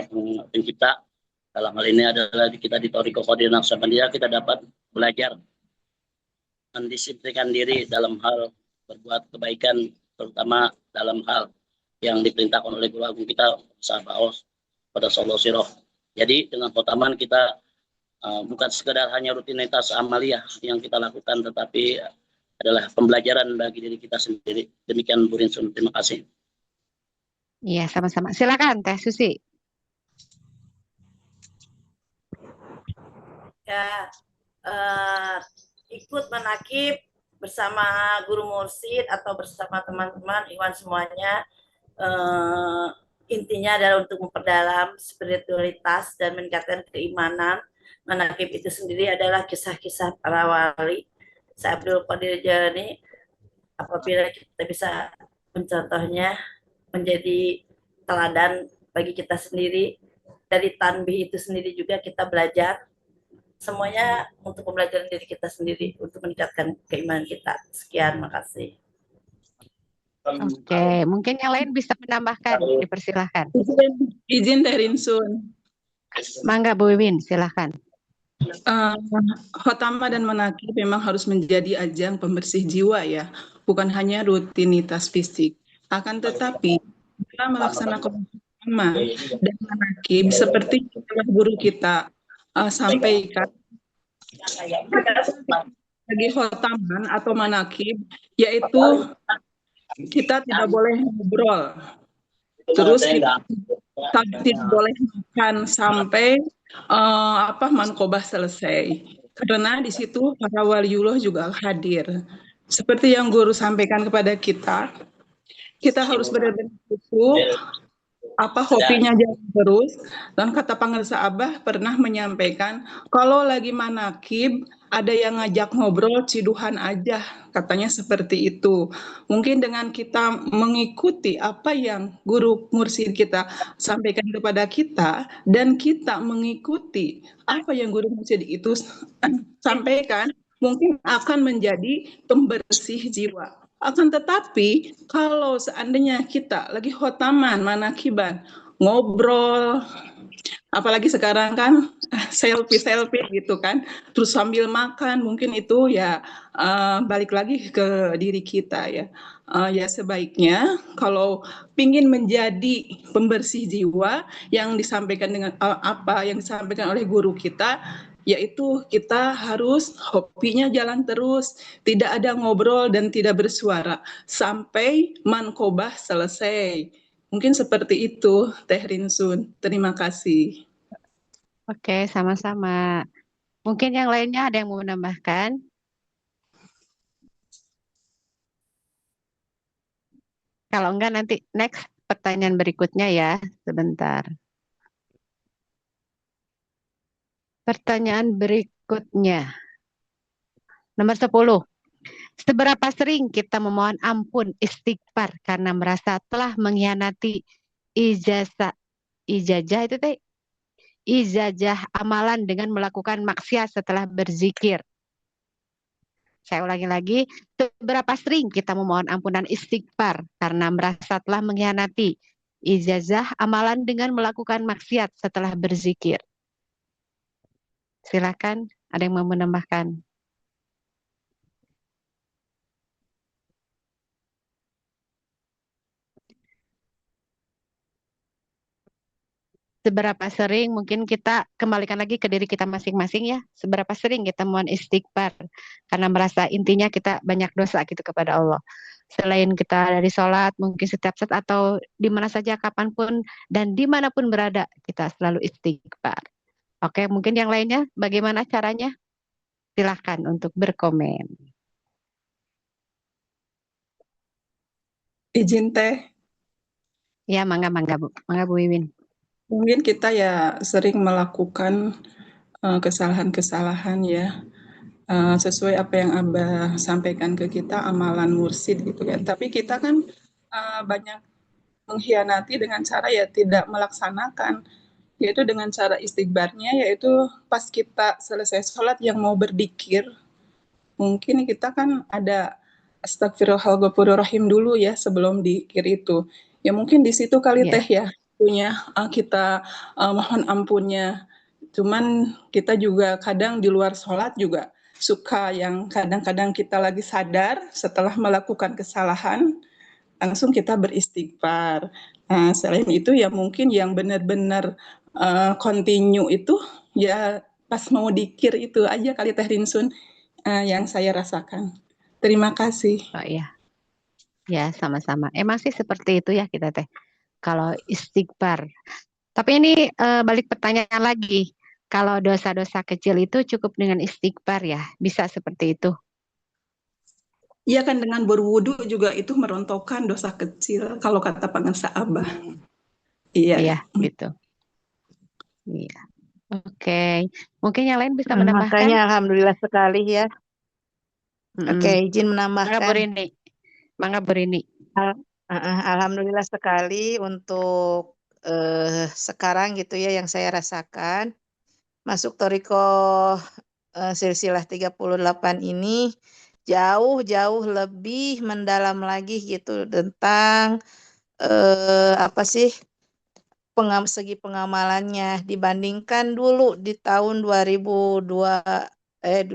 Pencipta. Dalam hal ini adalah kita di Thariqah Qadiriyah Naqsyabandiyah, kita dapat belajar mendisiplinkan diri dalam hal berbuat kebaikan, terutama dalam hal yang diperintahkan oleh Guru Agung kita, sahabat pada Sallallahu Sirah. Jadi dengan khotaman kita bukan sekedar hanya rutinitas amaliyah yang kita lakukan, tetapi adalah pembelajaran bagi diri kita sendiri. Demikian Bu Rinsun, terima kasih. Iya, sama-sama. Silakan Teh Susi. Ya, ikut menakib bersama guru mursyid atau bersama teman-teman Iwan semuanya, intinya adalah untuk memperdalam spiritualitas dan meningkatkan keimanan. Menakib itu sendiri adalah kisah-kisah para wali. Saya Abdul Qadir Jailani, apabila kita bisa mencontohnya, menjadi teladan bagi kita sendiri. Dari tanbih itu sendiri juga kita belajar. Semuanya untuk pembelajaran diri kita sendiri, untuk meningkatkan keimanan kita. Sekian, makasih. Oke, mungkin yang lain bisa menambahkan, dipersilahkan. Izin Teh Rinsun. Mangga Bu Wiwin, silahkan. Khotamah dan manakib memang harus menjadi ajang pembersih jiwa ya, bukan hanya rutinitas fisik. Akan tetapi kita melaksanakan khotamah dan manakib seperti telah guru kita sampaikan, bagi khotaman atau manakib, yaitu kita tidak boleh ngobrol, terus kita tidak boleh makan sampai mankobah selesai, karena di situ para waliullah juga hadir. Seperti yang guru sampaikan kepada kita, kita harus benar-benar hobinya jalan terus. Dan kata Pangersa Abah pernah menyampaikan, kalau lagi manakib ada yang ngajak ngobrol, ciduhan aja, katanya seperti itu. Mungkin dengan kita mengikuti apa yang guru mursyid kita sampaikan kepada kita, dan kita mengikuti apa yang guru mursyid itu sampaikan, mungkin akan menjadi pembersih jiwa. Akan tetapi kalau seandainya kita lagi khotaman, manakiban, ngobrol, apalagi sekarang kan selfie gitu kan, terus sambil makan, mungkin itu ya balik lagi ke diri kita ya. Ya sebaiknya kalau ingin menjadi pembersih jiwa yang disampaikan dengan apa yang disampaikan oleh guru kita, yaitu kita harus hobinya jalan terus, tidak ada ngobrol dan tidak bersuara sampai mankobah selesai. Mungkin seperti itu Teh Rinsun. Terima kasih. Oke, sama-sama. Mungkin yang lainnya ada yang mau menambahkan? Kalau enggak nanti next pertanyaan berikutnya ya, sebentar. Pertanyaan berikutnya. Nomor 10. Seberapa sering kita memohon ampun istighfar karena merasa telah mengkhianati ijazah amalan dengan melakukan maksiat setelah berzikir. Saya ulangi lagi, seberapa sering kita memohon ampunan istighfar karena merasa telah mengkhianati ijazah amalan dengan melakukan maksiat setelah berzikir. Silakan, ada yang mau menambahkan? Seberapa sering, mungkin kita kembalikan lagi ke diri kita masing-masing ya. Seberapa sering kita mohon istighfar karena merasa intinya kita banyak dosa gitu kepada Allah. Selain kita dari sholat, mungkin setiap saat atau di mana saja, kapanpun, dan dimanapun berada, kita selalu istighfar. Oke, mungkin yang lainnya bagaimana caranya? Silahkan untuk berkomen. Izin teh, Ya, mangga, mangga, Bu. Mangga, Bu Wiwin. mungkin kita ya sering melakukan kesalahan-kesalahan ya, sesuai apa yang Abah sampaikan ke kita, amalan mursid gitu kan. Tapi kita kan banyak mengkhianati dengan cara ya tidak melaksanakan, yaitu dengan cara istighbarnya, yaitu pas kita selesai sholat yang mau berdikir, mungkin kita kan ada astagfirullahaladzim dulu ya sebelum dikir itu. Ya mungkin di situ kali Ya, teh ya punya kita mohon ampunnya. Cuman kita juga kadang di luar sholat juga suka yang kadang-kadang kita lagi sadar setelah melakukan kesalahan langsung kita beristighfar. Nah, selain itu ya mungkin yang benar-benar continue itu ya pas mau dikir itu aja kali Teh Rinsun yang saya rasakan. Terima kasih. oh iya. Ya, sama-sama. Emang sih seperti itu ya kita teh. Kalau istighfar. Tapi ini balik pertanyaan lagi. Kalau dosa-dosa kecil itu cukup dengan istighfar ya? Bisa seperti itu? Iya kan dengan berwudu juga itu merontokkan dosa kecil kalau kata pengansa Abah. Iya. Iya, gitu. Iya. Oke. Mungkin yang lain bisa menambahkan? Makanya alhamdulillah sekali ya. Oke, Mm-mm. izin Mangga menambahkan. Burini. Mangga Burini. Alhamdulillah sekali untuk sekarang gitu ya yang saya rasakan. Masuk Thoriko silsilah 38 ini jauh-jauh lebih mendalam lagi gitu tentang apa sih segi pengamalannya dibandingkan dulu di tahun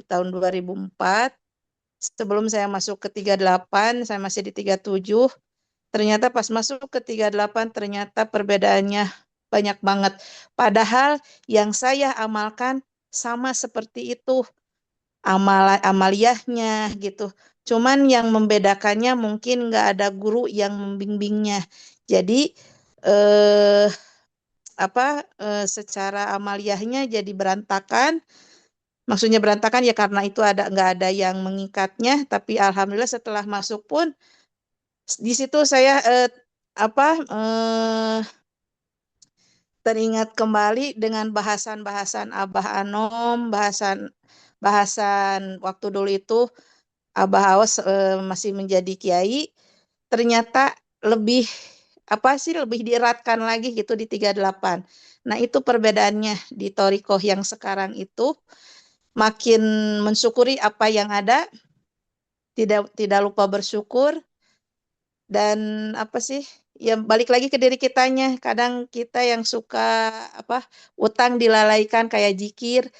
tahun 2004 sebelum saya masuk ke 38, saya masih di 37. Ternyata pas masuk ke 38 ternyata perbedaannya banyak banget. Padahal yang saya amalkan sama seperti itu amaliyahnya gitu. Cuman yang membedakannya mungkin nggak ada guru yang membimbingnya. Jadi secara amaliyahnya jadi berantakan. Maksudnya berantakan ya karena itu nggak ada yang mengikatnya. Tapi alhamdulillah setelah masuk pun di situ saya teringat kembali dengan bahasan-bahasan Abah Anom, bahasan waktu dulu itu Abah Awas masih menjadi kiai, ternyata lebih lebih dieratkan lagi gitu di 38. Nah, itu perbedaannya di Thorikoh yang sekarang itu makin mensyukuri apa yang ada, tidak lupa bersyukur dan ya balik lagi ke diri kitanya. Kadang kita yang suka utang dilalaikan kayak zikir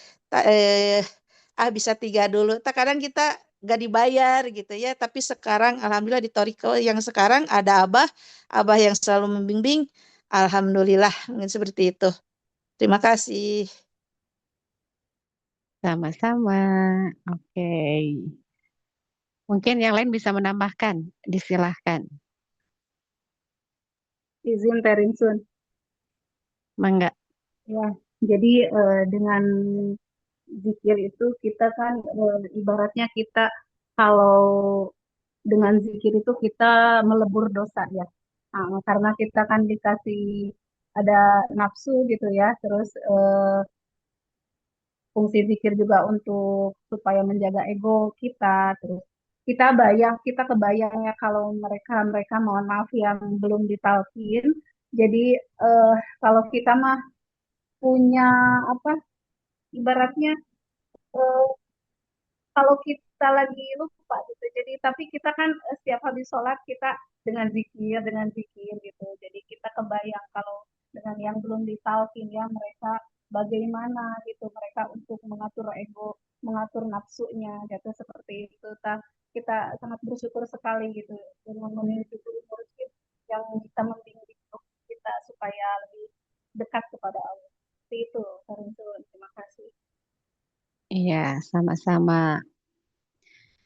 bisa 3 dulu. Kadang kita gak dibayar gitu ya, tapi sekarang alhamdulillah di Thoriko yang sekarang ada Abah yang selalu membimbing, alhamdulillah seperti itu. Terima kasih. Sama-sama. Oke. Mungkin yang lain bisa menambahkan. Disilahkan. Izin Teh Rinsun. Mangga. Ya, jadi dengan zikir itu kita kan ibaratnya kita kalau dengan zikir itu kita melebur dosa ya. Nah, karena kita kan dikasih ada nafsu gitu ya, terus fungsi zikir juga untuk supaya menjaga ego kita, terus kita kebayang ya kalau mereka mohon maaf yang belum ditalkin. Jadi kalau kita mah punya apa ibaratnya eh, kalau kita lagi lupa gitu. Jadi tapi kita kan setiap habis sholat kita dengan zikir gitu. Jadi kita kebayang kalau dengan yang belum ditalkin ya mereka bagaimana gitu mereka untuk mengatur ego, mengatur nafsunya gitu seperti itu. Kita sangat bersyukur sekali gitu dengan memiliki guru mursyid yang bisa membimbing kita supaya lebih dekat kepada Allah. Seperti itu, Karin. Terima kasih. Iya, sama-sama.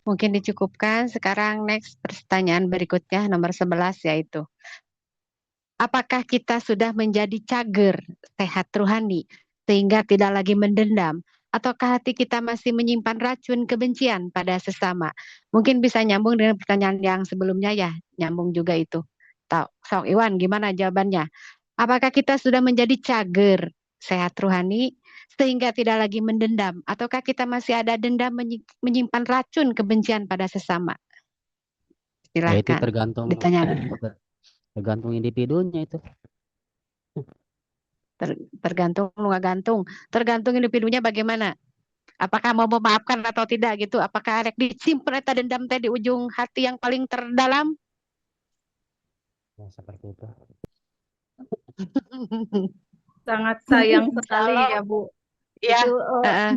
Mungkin dicukupkan. Sekarang next pertanyaan berikutnya nomor 11 yaitu, apakah kita sudah menjadi cager sehat rohani sehingga tidak lagi mendendam? Ataukah hati kita masih menyimpan racun kebencian pada sesama? Mungkin bisa nyambung dengan pertanyaan yang sebelumnya ya, nyambung juga itu. Sok Iwan, gimana jawabannya? Apakah kita sudah menjadi cager sehat rohani sehingga tidak lagi mendendam? Ataukah kita masih ada dendam menyimpan racun kebencian pada sesama? Ya itu Silahkan ditanya. tergantung individunya itu. Tergantung individunya bagaimana. Apakah mau memaafkan atau tidak gitu? Apakah arek disimpan eta dendam teh di ujung hati yang paling terdalam? Ya, seperti itu. Sangat sayang sekali ya Bu. Ya, Itu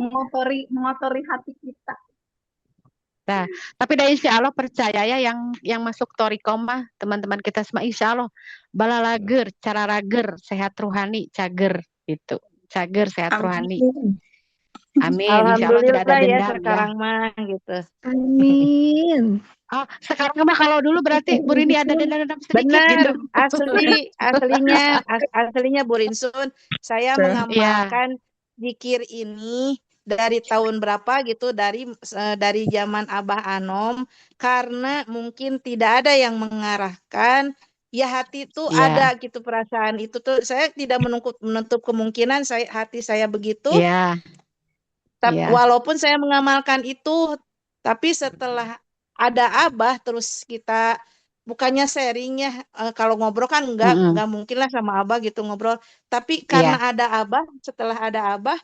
mengotori hati kita. Nah, tapi dah insya Allah percaya ya yang masuk Toriko mah teman-teman kita semua insya Allah bala lager, cara rager, sehat rohani, cager itu, cager sehat rohani. Amin. Insya Allah tidak ada Alhamdulillah ya dendam sekarang mah gitu. Amin. Oh, sekarang mah kalau dulu berarti Bu Rini ada dendam sedikit Benar, gitu. aslinya Bu Rinsun, saya mengamalkan zikir ini dari tahun berapa gitu, dari zaman Abah Anom, karena mungkin tidak ada yang mengarahkan. Ya hati itu ada gitu, perasaan itu tuh saya tidak menutup kemungkinan hati saya begitu. Tapi walaupun saya mengamalkan itu, tapi setelah ada Abah terus kita bukannya sharingnya, kalau ngobrol kan nggak mungkin lah sama Abah gitu ngobrol. Tapi karena ada Abah, setelah ada Abah,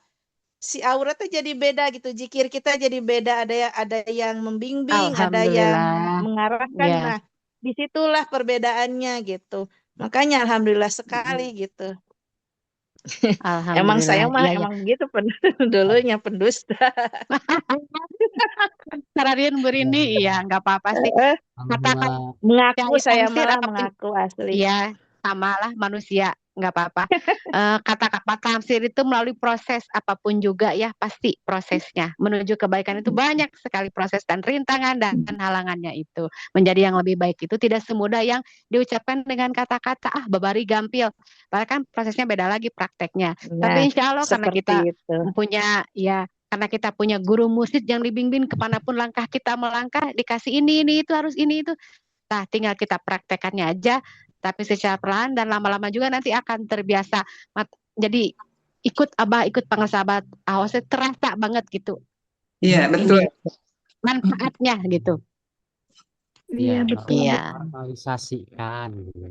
si aura tuh jadi beda gitu, zikir kita jadi beda, ada yang membimbing, ada yang mengarahkan. Nah, disitulah perbedaannya gitu. Makanya alhamdulillah sekali gitu. Emang saya mah emang begitu dulunya pendusta. Sararian Bu Rini, iya nggak apa-apa sih. Katakan mengaku saya mah mengaku asli. Iya, samalah manusia, nggak apa-apa. Kata-kata tamsir itu melalui proses apapun juga ya, pasti prosesnya menuju kebaikan itu banyak sekali proses dan rintangan dan halangannya itu. Menjadi yang lebih baik itu tidak semudah yang diucapkan dengan kata-kata babari gampil. Bahkan prosesnya beda lagi prakteknya. Tapi insya Allah karena kita punya karena kita punya guru mursyid yang dibimbing kemanapun langkah kita melangkah, dikasih ini itu harus ini itu. Nah, tinggal kita praktekannya aja, tapi secara perlahan dan lama-lama juga nanti akan terbiasa. Jadi ikut Abah, ikut pengesabat awasnya terasa banget gitu. Iya, betul. Manfaatnya gitu. Iya, betul. Normalisasikan gitu ya.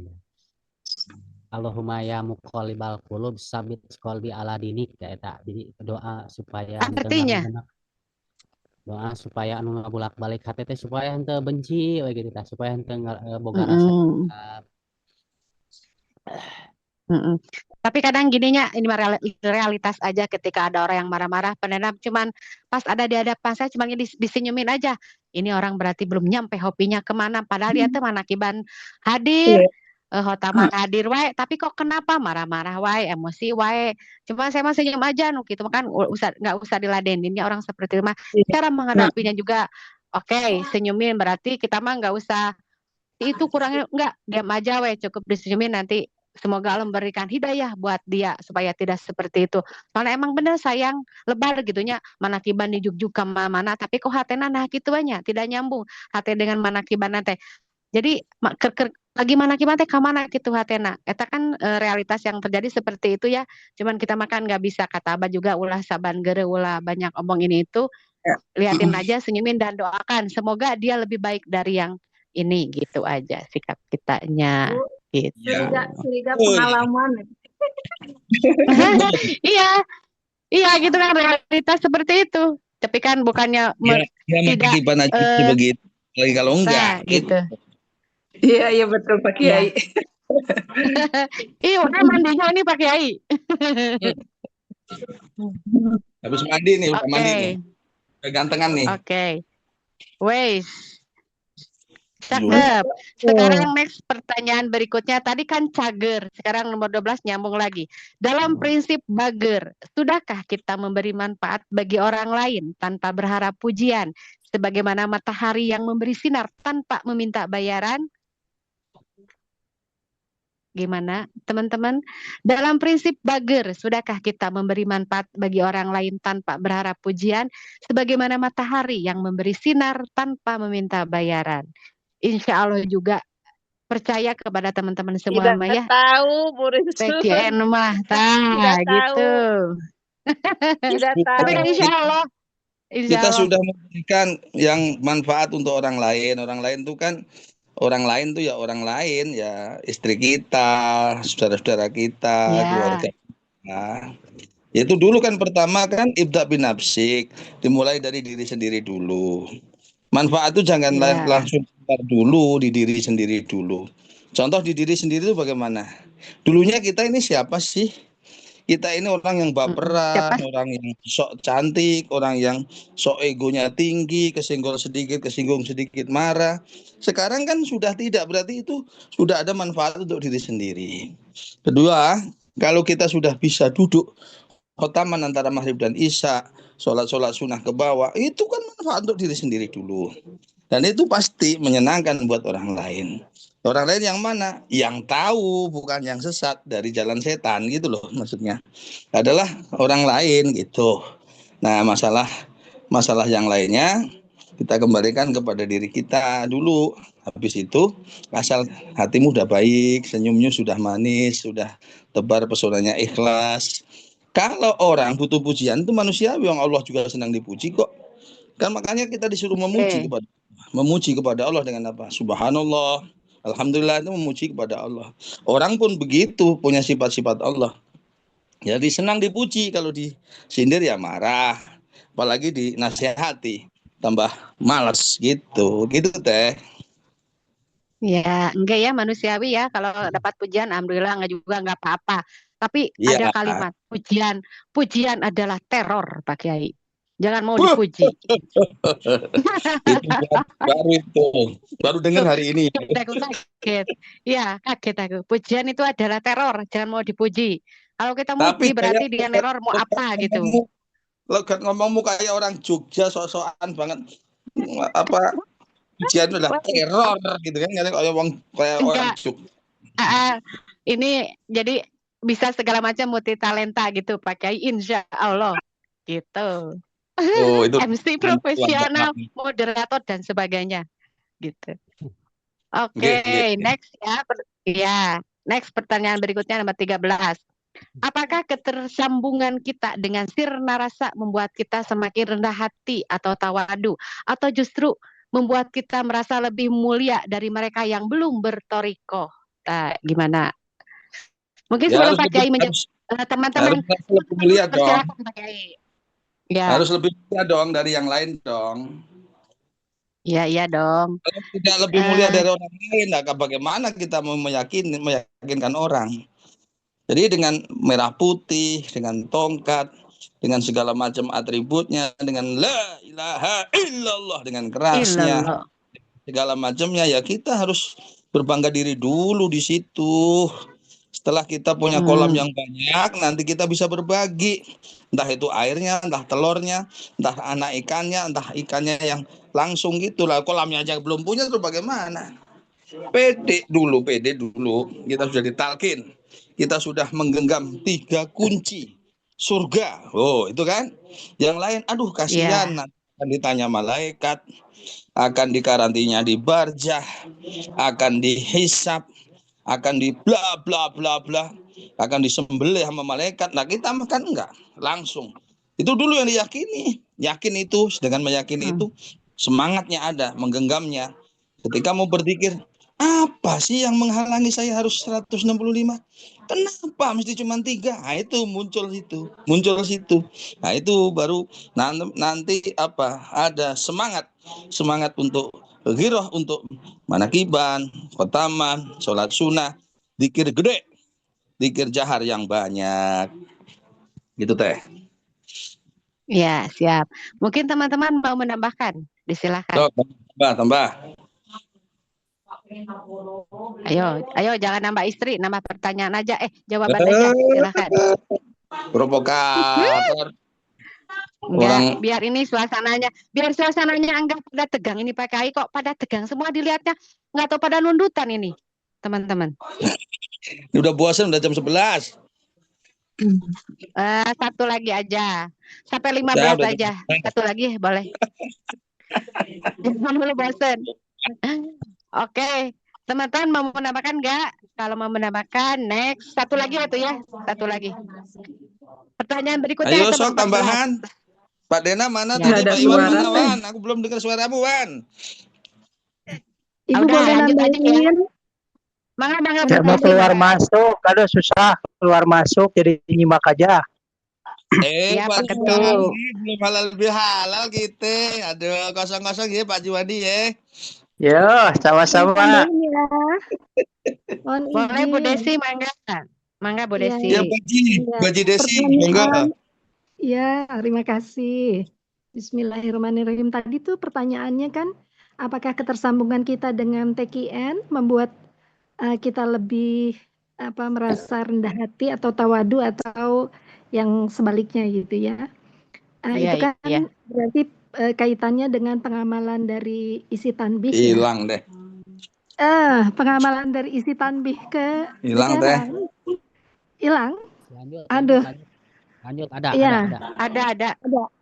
Allahumma ya muqallibal qulub sabit qalbi ala dinik ya eta. Jadi doa supaya artinya doa supaya anu ngabulak-balik hati teh supaya henteu benci we gitu tah, supaya henteu boga rasa. Tapi kadang gininya ini realitas aja, ketika ada orang yang marah-marah pendendam, cuman pas ada di hadapan saya cuman disenyumin aja. Ini orang berarti belum nyampe hobinya kemana, padahal dia tuh manakiban hadir. Hotaman hadir wae, tapi kok kenapa marah-marah wae, emosi wae. Cuma saya mah senyum aja gitu kan, nggak usah diladeninnya orang seperti itu mah. Cara menghadapinya juga oke, senyumin berarti kita mah nggak usah itu kurangnya, enggak, diam aja wae, cukup disenyumin, nanti semoga Allah memberikan hidayah buat dia supaya tidak seperti itu. Soalnya emang bener sayang lebar gitunya, manakiban dijuk-juk ke mana, tapi kok hatena nah gitu banyak, tidak nyambung hati dengan manakiban teh. Jadi lagi manakiban teh ka mana gitu hatena. Eta kan realitas yang terjadi seperti itu ya. Cuman kita makan nggak bisa, kata Abah juga ulah saban geure ulah banyak omong ini itu. Liatin aja, senyumin dan doakan semoga dia lebih baik dari yang ini, gitu aja sikap kitanya. Gitu. Suriga pengalaman. Iya gitu kan, realitas seperti itu. Tapi kan bukannya tidak begitu. Lagi kalau enggak gitu. Iya betul Pak Kiai. Iya, udah mandinya ini Pak Kiai. Habis mandi nih, udah mandi nih. Udah gantengan nih. Wes. Cakep. Sekarang next pertanyaan berikutnya. Tadi kan cager, sekarang nomor 12 nyambung lagi. Dalam prinsip bager, sudahkah kita memberi manfaat bagi orang lain tanpa berharap pujian? sebagaimana matahari yang memberi sinar tanpa meminta bayaran. Gimana teman-teman? Dalam prinsip Bagger, sudahkah kita memberi manfaat bagi orang lain tanpa berharap pujian, sebagaimana matahari yang memberi sinar tanpa meminta bayaran? Insya Allah juga percaya kepada teman-teman semua Tidak ya. tahu, Bu Rinsun. PCN mah, Tidak gitu. Tidak Tapi kan tahu. insya Allah, Kita sudah memberikan yang manfaat untuk orang lain. Orang lain itu kan orang lain tuh ya orang lain ya istri kita, saudara-saudara kita, keluarga kita. Itu dulu kan pertama kan ibda bin nafsik, dimulai dari diri sendiri dulu. Manfaat itu jangan langsung keluar dulu di diri sendiri dulu. Contoh di diri sendiri itu bagaimana? Dulunya kita ini siapa sih? Kita ini orang yang baperan, orang yang sok cantik, orang yang sok egonya tinggi, kesinggung sedikit marah. Sekarang kan sudah tidak, berarti itu sudah ada manfaat untuk diri sendiri. Kedua, kalau kita sudah bisa duduk khotaman antara maghrib dan isya, sholat sunnah ke bawah, itu kan manfaat untuk diri sendiri dulu. Dan itu pasti menyenangkan buat orang lain. Orang lain yang mana? Yang tahu, bukan yang sesat dari jalan setan gitu loh maksudnya. Adalah orang lain gitu. Nah, masalah yang lainnya kita kembalikan kepada diri kita dulu. Habis itu asal hatimu udah baik, senyumnya sudah manis, sudah tebar pesonanya ikhlas. Kalau orang butuh pujian itu manusiawi, yang Allah juga senang dipuji kok. Kan makanya kita disuruh memuji kepada Allah dengan apa? Subhanallah. Alhamdulillah, itu memuji kepada Allah. Orang pun begitu, punya sifat-sifat Allah. Jadi senang dipuji, kalau disindir ya marah. Apalagi dinasihati, tambah malas gitu. Gitu Teh. Ya, enggak ya manusiawi ya. Kalau dapat pujian, alhamdulillah, enggak juga enggak apa-apa. Tapi ada kalimat pujian adalah teror, Pak Kiai. Jangan mau dipuji. Baru dengar hari ini. Aku kaget. Ya, kaget aku. Pujian itu adalah teror, jangan mau dipuji. Kalau kita muji berarti dia teror mau apa gitu. Logat ngomongmu kayak orang Jogja, sok-sokan banget. Apa pujian adalah teror gitu kan, kayak orang Jogja. Ini jadi bisa segala macam multi talenta gitu, pakai insya Allah gitu. Oh, itu MC profesional, moderator dan sebagainya gitu. Oke, next ya. Next pertanyaan berikutnya nomor 13. Apakah ketersambungan kita dengan sirna rasa membuat kita semakin rendah hati atau tawadu, atau justru membuat kita merasa lebih mulia dari mereka yang belum bertorikoh? Gimana? Mungkin sebelum Pak Kiai menjawab, teman-teman harus lebih mulia dong. Pak Kiai. Ya. Harus lebih mulia dong dari yang lain dong. Iya dong. Kalau tidak lebih mulia dari orang lain, bagaimana kita mau meyakinkan orang? Jadi dengan merah putih, dengan tongkat, dengan segala macam atributnya, dengan la ilaha illallah, dengan kerasnya, segala macamnya, ya kita harus berbangga diri dulu di situ. Setelah kita punya kolam yang banyak, nanti kita bisa berbagi. Entah itu airnya, entah telurnya, entah anak ikannya, entah ikannya yang langsung gitu lah. Kolamnya aja belum punya, terus bagaimana? Pede dulu. Kita sudah ditalkin. Kita sudah menggenggam 3 kunci surga. Oh, itu kan. Yang lain, aduh kasihan. Nanti akan ditanya malaikat, akan dikarantinya di barjah, akan dihisap, akan di bla bla bla bla, akan disembelih sama malaikat. Nah, kita makan enggak langsung. Itu dulu yang diyakini. Yakin itu, dengan meyakini itu semangatnya ada, menggenggamnya. Ketika mau berzikir, apa sih yang menghalangi saya harus 165? Kenapa mesti cuma 3? Nah, itu muncul situ. Nah, itu baru nanti ada semangat untuk giroh, untuk manakiban, khotaman, sholat sunnah, zikir gede, zikir jahar yang banyak. Gitu Teh. Ya, siap. Mungkin teman-teman mau menambahkan, disilakan. Tambah. Ayo jangan nambah istri, nambah pertanyaan aja. Jawaban aja, silakan. Provokator. Enggak, biar suasananya enggak pada tegang ini Pak Kiai, kok pada tegang semua dilihatnya, enggak tahu pada nundutan ini, teman-teman. Udah bosan, udah jam 11. Satu lagi aja, sampai Udah 15 jam aja, 11. satu lagi boleh. Jangan dulu bosan. Oke, teman-teman mau menambahkan enggak? Kalau mau menambahkan, next. Satu lagi itu ya, satu lagi. Pertanyaan berikutnya Ayo itu sok 14. tambahan. Pak Dena mana Nggak tadi? ada Pak Iwan suara, mana, Teh. Wan? Aku belum dengar suaramu, Wan. Ibu Udah boleh lanjut aja ya. nambahin? Mangga Ya mau Bu Desi, keluar mangga. masuk, aduh susah keluar masuk jadi nyimak aja. Ya, Pak Pak Juwadi, Ketua. belum halal halal gitu. Aduh, kosong-kosong ya Pak Juwadi ya. Ya, sama-sama. Tambahin ya. Mohon Boleh Bu izin. Desi, mangga. Mangga Bu Iya, Desi. Ya Baji Desi, pertanyaan. monggo. Ya, terima kasih. Bismillahirrahmanirrahim. Tadi tuh pertanyaannya kan, apakah ketersambungan kita dengan TKN membuat kita lebih merasa rendah hati atau tawadu atau yang sebaliknya gitu ya. Iya, Itu kan iya. berarti kaitannya dengan pengamalan dari isi tanbih ya. Hilang deh. Pengamalan dari isi tanbih ke Hilang, Teh. besaran. Hilang? Lanjut, Aduh. lanjut. Ada. Iya. Ada.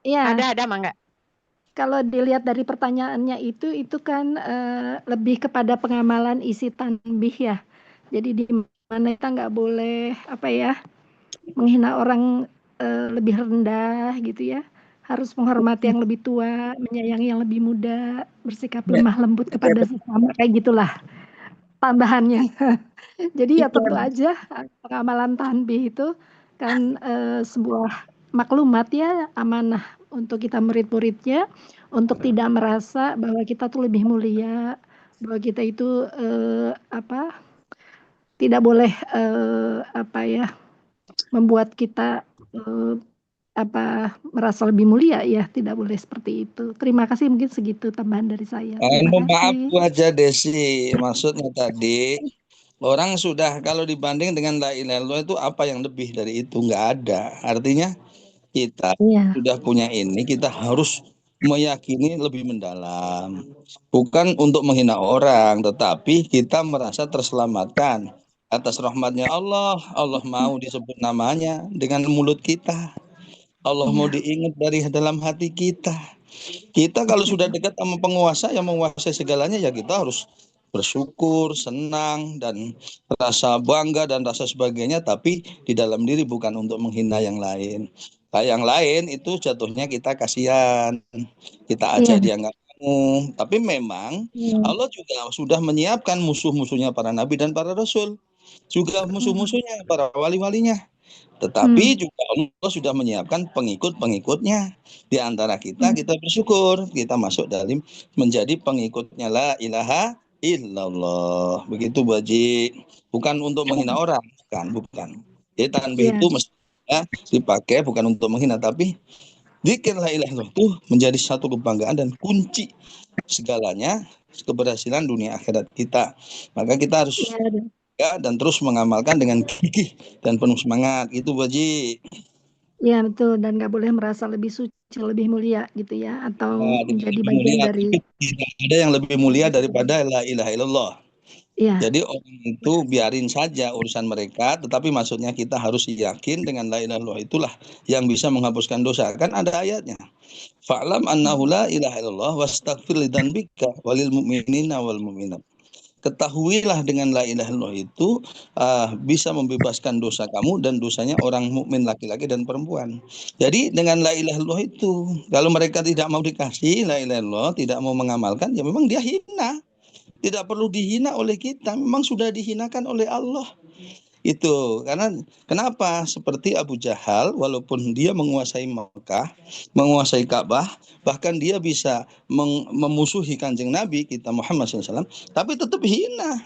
Iya. Ada mangga. Kalau dilihat dari pertanyaannya itu kan lebih kepada pengamalan isi tanbih ya. Jadi di mana kita nggak boleh menghina orang lebih rendah gitu ya. Harus menghormati yang lebih tua, menyayangi yang lebih muda, bersikap lemah lembut kepada sesama, kayak gitulah tambahannya. Jadi ya tentu aja pengamalan tanbih itu kan sebuah maklumat ya, amanah untuk kita murid-muridnya, untuk tidak merasa bahwa kita tuh lebih mulia, bahwa kita itu tidak boleh membuat kita merasa lebih mulia ya, tidak boleh seperti itu. Terima kasih, mungkin segitu tambahan dari saya. Terima Maaf kasih. Bu aja Desi, maksudnya tadi orang sudah kalau dibanding dengan la ilaha illallah itu apa yang lebih dari itu, nggak ada. Artinya kita sudah punya ini, kita harus meyakini lebih mendalam. Bukan untuk menghina orang, tetapi kita merasa terselamatkan atas rahmatnya Allah. Allah mau disebut namanya dengan mulut kita. Allah mau diingat dari dalam hati kita. Kita kalau sudah dekat sama penguasa yang menguasai segalanya, ya kita harus bersyukur, senang, dan rasa bangga dan rasa sebagainya, tapi di dalam diri bukan untuk menghina yang lain. Nah, yang lain itu jatuhnya kita kasihan, kita ajak dia nggak mau. Tapi memang Allah juga sudah menyiapkan musuh-musuhnya para nabi dan para rasul, juga musuh-musuhnya para wali-walinya. Tetapi juga Allah sudah menyiapkan pengikut-pengikutnya. Di antara kita bersyukur, kita masuk dalam menjadi pengikutnya la ilaha illallah. Begitu Bu Haji. Bukan untuk menghina orang, bukan. Jadi tanbih itu mestinya dipakai bukan untuk menghina, tapi zikir la ilaha illallah itu menjadi satu kebanggaan dan kunci segalanya keberhasilan dunia akhirat kita. Maka kita harus dan terus mengamalkan dengan gigih dan penuh semangat. Itu Bu Haji. Iya betul, dan nggak boleh merasa lebih suci, lebih mulia gitu ya, atau menjadi bagian dari. Tidak ada yang lebih mulia daripada la ilaha illallah. Ya. Jadi orang itu biarin saja urusan mereka, tetapi maksudnya kita harus yakin dengan la ilaha illallah itulah yang bisa menghapuskan dosa. Kan ada ayatnya. Fa'lam annahu la ilaha illallah wastaghfir lidzanbika walil mu'minina wal mu'minat. Ketahuilah dengan la ilaha illallah itu bisa membebaskan dosa kamu dan dosanya orang mukmin laki-laki dan perempuan. Jadi dengan la ilaha illallah itu, kalau mereka tidak mau dikasih la ilaha illallah, tidak mau mengamalkan, ya memang dia hina. Tidak perlu dihina oleh kita, memang sudah dihinakan oleh Allah. Itu karena kenapa seperti Abu Jahal, walaupun dia menguasai Mekah, menguasai Ka'bah, bahkan dia bisa memusuhi Kanjeng Nabi kita Muhammad SAW, tapi tetap hina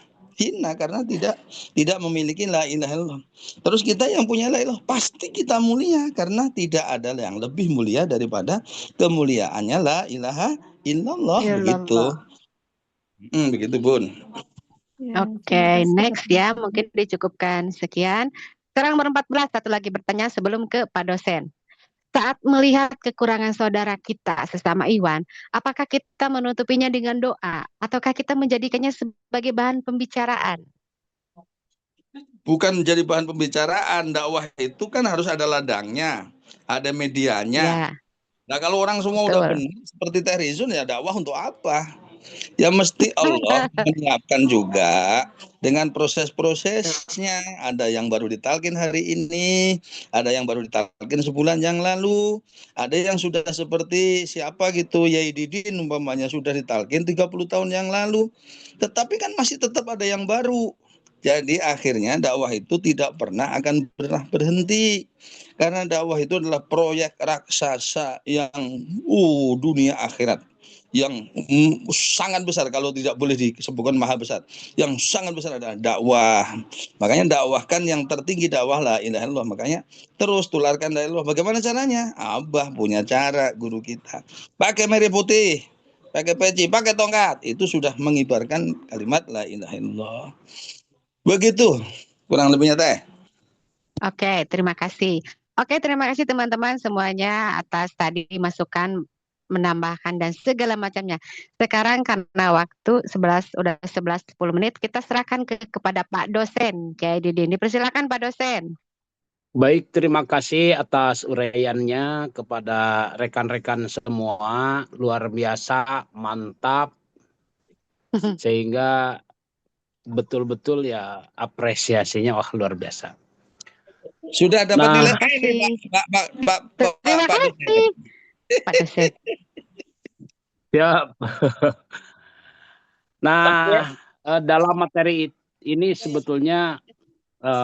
karena tidak memiliki la ilaha illallah. Terus kita yang punya la ilaha pasti kita mulia karena tidak ada yang lebih mulia daripada kemuliaannya la ilaha illallah. Begitu Bun. Oke, next ya, mungkin dicukupkan sekian. Sekarang nomor 14, satu lagi bertanya sebelum ke Pak dosen. Saat melihat kekurangan saudara kita sesama Iwan, apakah kita menutupinya dengan doa ataukah kita menjadikannya sebagai bahan pembicaraan? Bukan menjadi bahan pembicaraan. Dakwah itu kan harus ada ladangnya, ada medianya. Ya, Nah kalau orang semua udah betul. benar seperti Teh Rizun, ya dakwah untuk apa? Ya mesti Allah menyiapkan juga dengan proses-prosesnya. Ada yang baru ditalkin hari ini, ada yang baru ditalkin sebulan yang lalu, ada yang sudah seperti siapa gitu, Yai Didin umpamanya sudah ditalkin 30 tahun yang lalu. Tetapi kan masih tetap ada yang baru. Jadi akhirnya dakwah itu tidak pernah akan pernah berhenti. Karena dakwah itu adalah proyek raksasa yang dunia akhirat yang sangat besar, kalau tidak boleh disebutkan maha besar, yang sangat besar adalah dakwah. Makanya dakwahkan yang tertinggi, dakwah la ilaha illallah. Makanya terus tularkan la ilaha illallah. Bagaimana caranya? Abah punya cara, guru kita. Pakai merah putih, pakai peci, pakai tongkat, itu sudah mengibarkan kalimat la ilaha illallah. Begitu kurang lebihnya Teh. Oke, terima kasih. Oke, terima kasih teman-teman semuanya atas tadi masukan, menambahkan dan segala macamnya. Sekarang karena waktu udah 11.10 menit, kita serahkan kepada Pak Dosen. Kiai Didin, dipersilakan Pak Dosen. Baik, terima kasih atas uraiannya kepada rekan-rekan semua. Luar biasa, mantap. Sehingga betul-betul ya apresiasinya luar biasa. Sudah dapat nilai Terima kasih Pak Dosen. Siap. Nah, dalam materi ini sebetulnya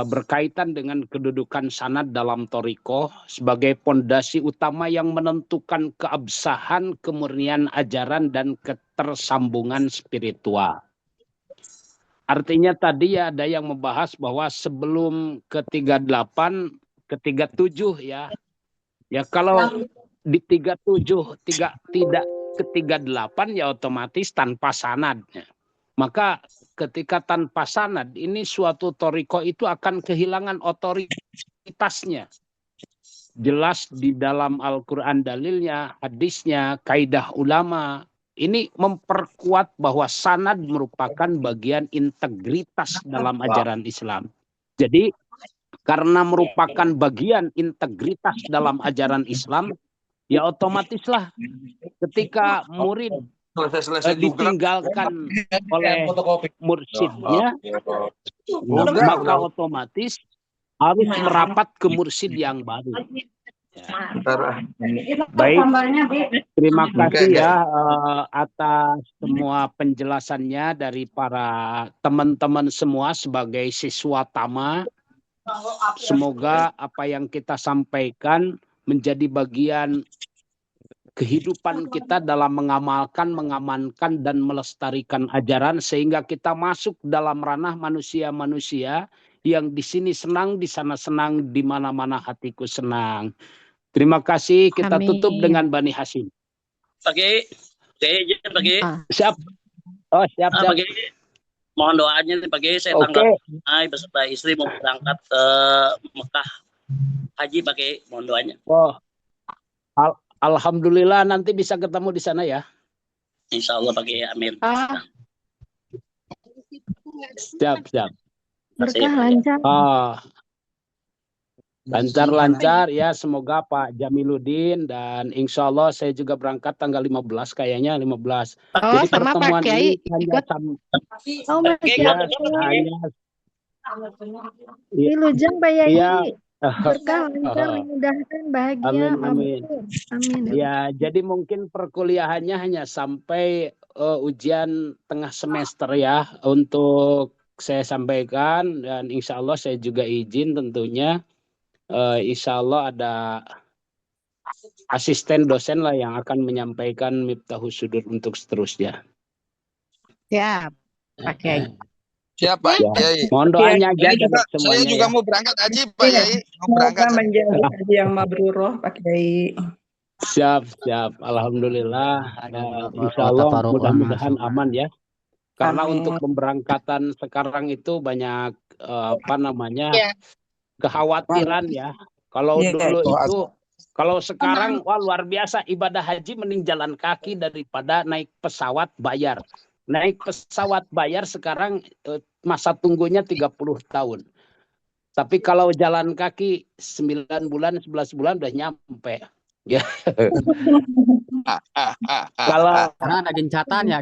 berkaitan dengan kedudukan sanad dalam Thariqah sebagai pondasi utama yang menentukan keabsahan, kemurnian ajaran, dan ketersambungan spiritual. Artinya tadi ya ada yang membahas bahwa sebelum ke 38, ke 37 ya. Ya kalau di 37 tidak ke 38 ya otomatis tanpa sanadnya. Maka ketika tanpa sanad ini suatu thariqah itu akan kehilangan otoritasnya. Jelas di dalam Al-Quran dalilnya, hadisnya, kaidah ulama. Ini memperkuat bahwa sanad merupakan bagian integritas dalam ajaran Islam. Jadi karena merupakan bagian integritas dalam ajaran Islam, ya otomatislah ketika murid ditinggalkan oleh mursyidnya, maka otomatis harus merapat ke mursyid yang baru. Baik, terima kasih ya atas semua penjelasannya dari para teman-teman semua sebagai siswa Tama. Semoga apa yang kita sampaikan menjadi bagian kehidupan kita dalam mengamalkan, mengamankan, dan melestarikan ajaran sehingga kita masuk dalam ranah manusia-manusia yang di sini senang, di sana senang, di mana-mana hatiku senang. Terima kasih. Kita tutup dengan Bani Hasyim. Pagi, pagi. Siap. Oh, siap. Pagi. Mohon doanya nih pagi. Saya tanggal beserta istri mau berangkat ke Mekah haji pagi. Mohon doanya. Oh, alhamdulillah nanti bisa ketemu di sana ya. Insya Allah pagi. Amin. Siap. Berkah lancar. Lancar ya, semoga Pak Jamiluddin dan insya Allah saya juga berangkat tanggal 15 kayaknya 15. Jadi sama pertemuan Pak Kiai ini hanya Di Lujang Pak Yai. Iya. Berkah lancar, memudahkan, bahagia. Amin. Amin. Ya, jadi mungkin perkuliahannya hanya sampai ujian tengah semester ya untuk saya sampaikan, dan insya Allah saya juga izin tentunya. Insya Allah ada asisten dosen lah yang akan menyampaikan Miftahus Sudur untuk seterusnya. Siap, Pak Kiai. Siap Pak Kiai. Mohon doanya aja semuanya. Saya juga mau berangkat haji Pak Kiai. Mau berangkat menjadi haji yang mabruroh Pak Kiai. Siap. Alhamdulillah. Insya Allah mudah-mudahan aman ya. Karena untuk pemberangkatan sekarang itu banyak kekhawatiran ya. Kalau dulu itu Kalau sekarang wah luar biasa, ibadah haji mending jalan kaki daripada naik pesawat bayar. Naik pesawat bayar sekarang masa tunggunya 30 tahun. Tapi kalau jalan kaki 9 bulan, 11 bulan udah nyampe. Ya. Kalau Karena ada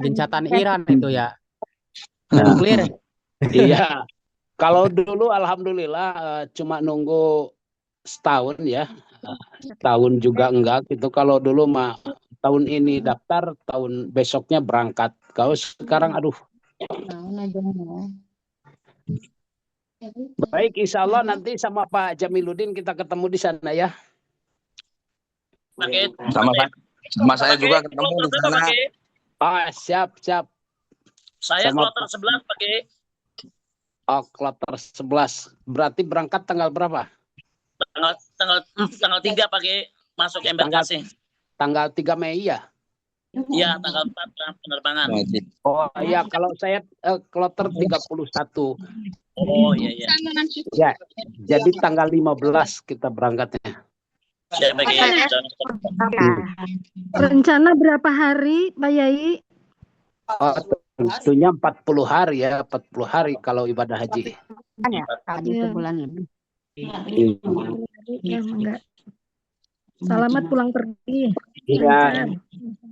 gencatan Iran itu ya. Nuklir. Iya. Kalau dulu alhamdulillah cuma nunggu setahun ya. Setahun juga enggak gitu. Kalau dulu mah tahun ini daftar, tahun besoknya berangkat. Kalau sekarang aduh. Baik, insya Allah nanti sama Pak Jamiluddin kita ketemu di sana ya. Sama saya juga ketemu di sana. Siap. Saya Sama kloter 11 pakai. Oh, kloter 11. Berarti berangkat tanggal berapa? Tanggal 3 pakai masuk embarkasi. Tanggal 3 Mei ya? Iya, tanggal 4 penerbangan. Oh iya, kalau saya kloter 31. Oh iya. Ya, jadi tanggal 15 kita berangkatnya. Saya pakai Rencana berapa hari, Pak Yai? Oh, tentunya 40 hari ya, 40 hari kalau ibadah haji. Haji sebulan lebih. Ya, enggak. Selamat pulang pergi. Iya,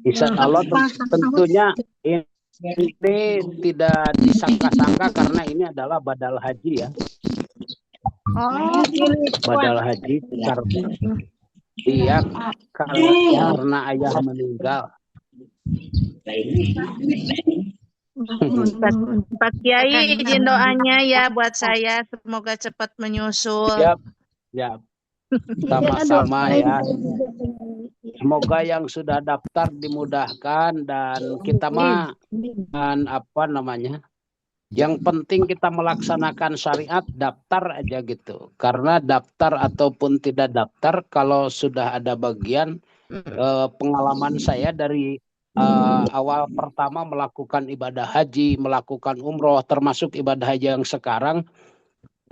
insya Allah tentunya ini tidak disangka-sangka karena ini adalah badal haji ya. Badal haji karena ayah meninggal. Pak Kiai, izin doanya ya buat saya, semoga cepat menyusul. Ya. Sama-sama ya. Semoga yang sudah daftar dimudahkan dan kita mah yang penting kita melaksanakan syariat, daftar aja gitu. Karena daftar ataupun tidak daftar, kalau sudah ada bagian pengalaman saya dari awal pertama melakukan ibadah haji, melakukan umroh, termasuk ibadah haji yang sekarang,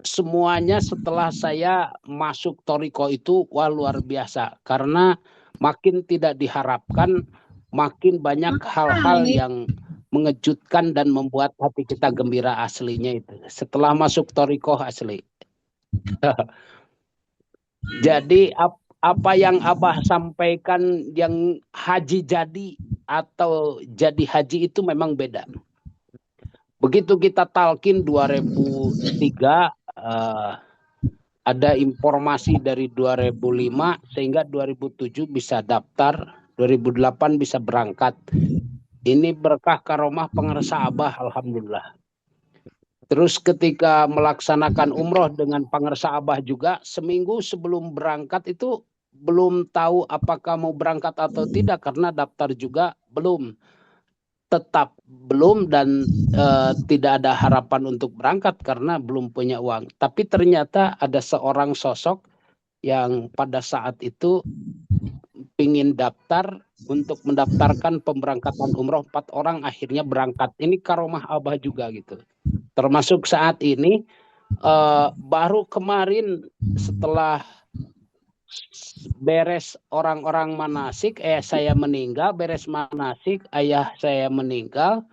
semuanya setelah saya masuk Thariqah itu wah luar biasa. Karena makin tidak diharapkan, makin banyak hal-hal yang mengejutkan dan membuat hati kita gembira aslinya itu. Setelah masuk Thariqah asli. Jadi apa yang Abah sampaikan yang haji jadi atau jadi haji itu memang beda. Begitu kita talqin 2003 ada informasi dari 2005 sehingga 2007 bisa daftar, 2008 bisa berangkat. Ini berkah karomah pengersa Abah, alhamdulillah. Terus ketika melaksanakan umroh dengan pengersa Abah juga, seminggu sebelum berangkat itu belum tahu apakah mau berangkat atau tidak karena daftar juga belum. Tetap belum dan tidak ada harapan untuk berangkat karena belum punya uang. Tapi ternyata ada seorang sosok yang pada saat itu ingin daftar untuk mendaftarkan pemberangkatan umroh 4 orang akhirnya berangkat. Ini karomah Abah juga gitu. Termasuk saat ini baru kemarin setelah beres orang-orang manasik, saya meninggal, beres manasik, ayah saya meninggal.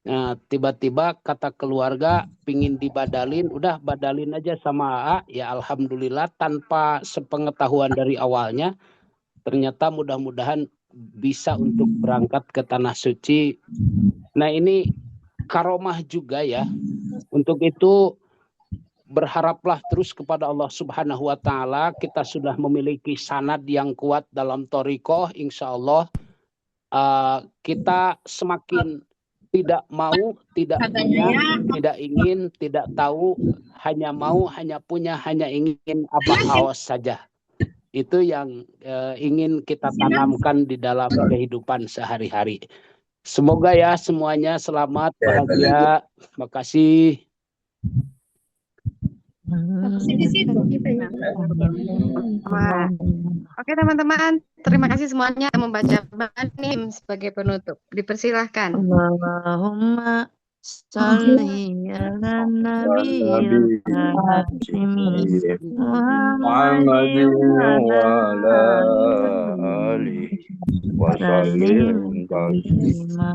Nah, tiba-tiba kata keluarga pingin dibadalin, udah badalin aja sama AA. Ya alhamdulillah tanpa sepengetahuan dari awalnya, ternyata mudah-mudahan bisa untuk berangkat ke Tanah Suci. Nah ini karomah juga ya. Untuk itu berharaplah terus kepada Allah Subhanahu wa Ta'ala. Kita sudah memiliki sanad yang kuat dalam Thariqah. Insya Allah kita semakin tidak mau, tidak punya, tidak ingin, tidak tahu, hanya mau, hanya punya, hanya ingin Abah Aos saja. Itu yang ingin kita tanamkan di dalam kehidupan sehari-hari. Semoga ya semuanya selamat, bahagia. Terima kasih. Oke teman-teman, terima kasih semuanya yang membaca banim sebagai penutup. Dipersilahkan. Allahumma Salli ala nabiyil karim Muhammadin wa ala alihi wa sallim taslima.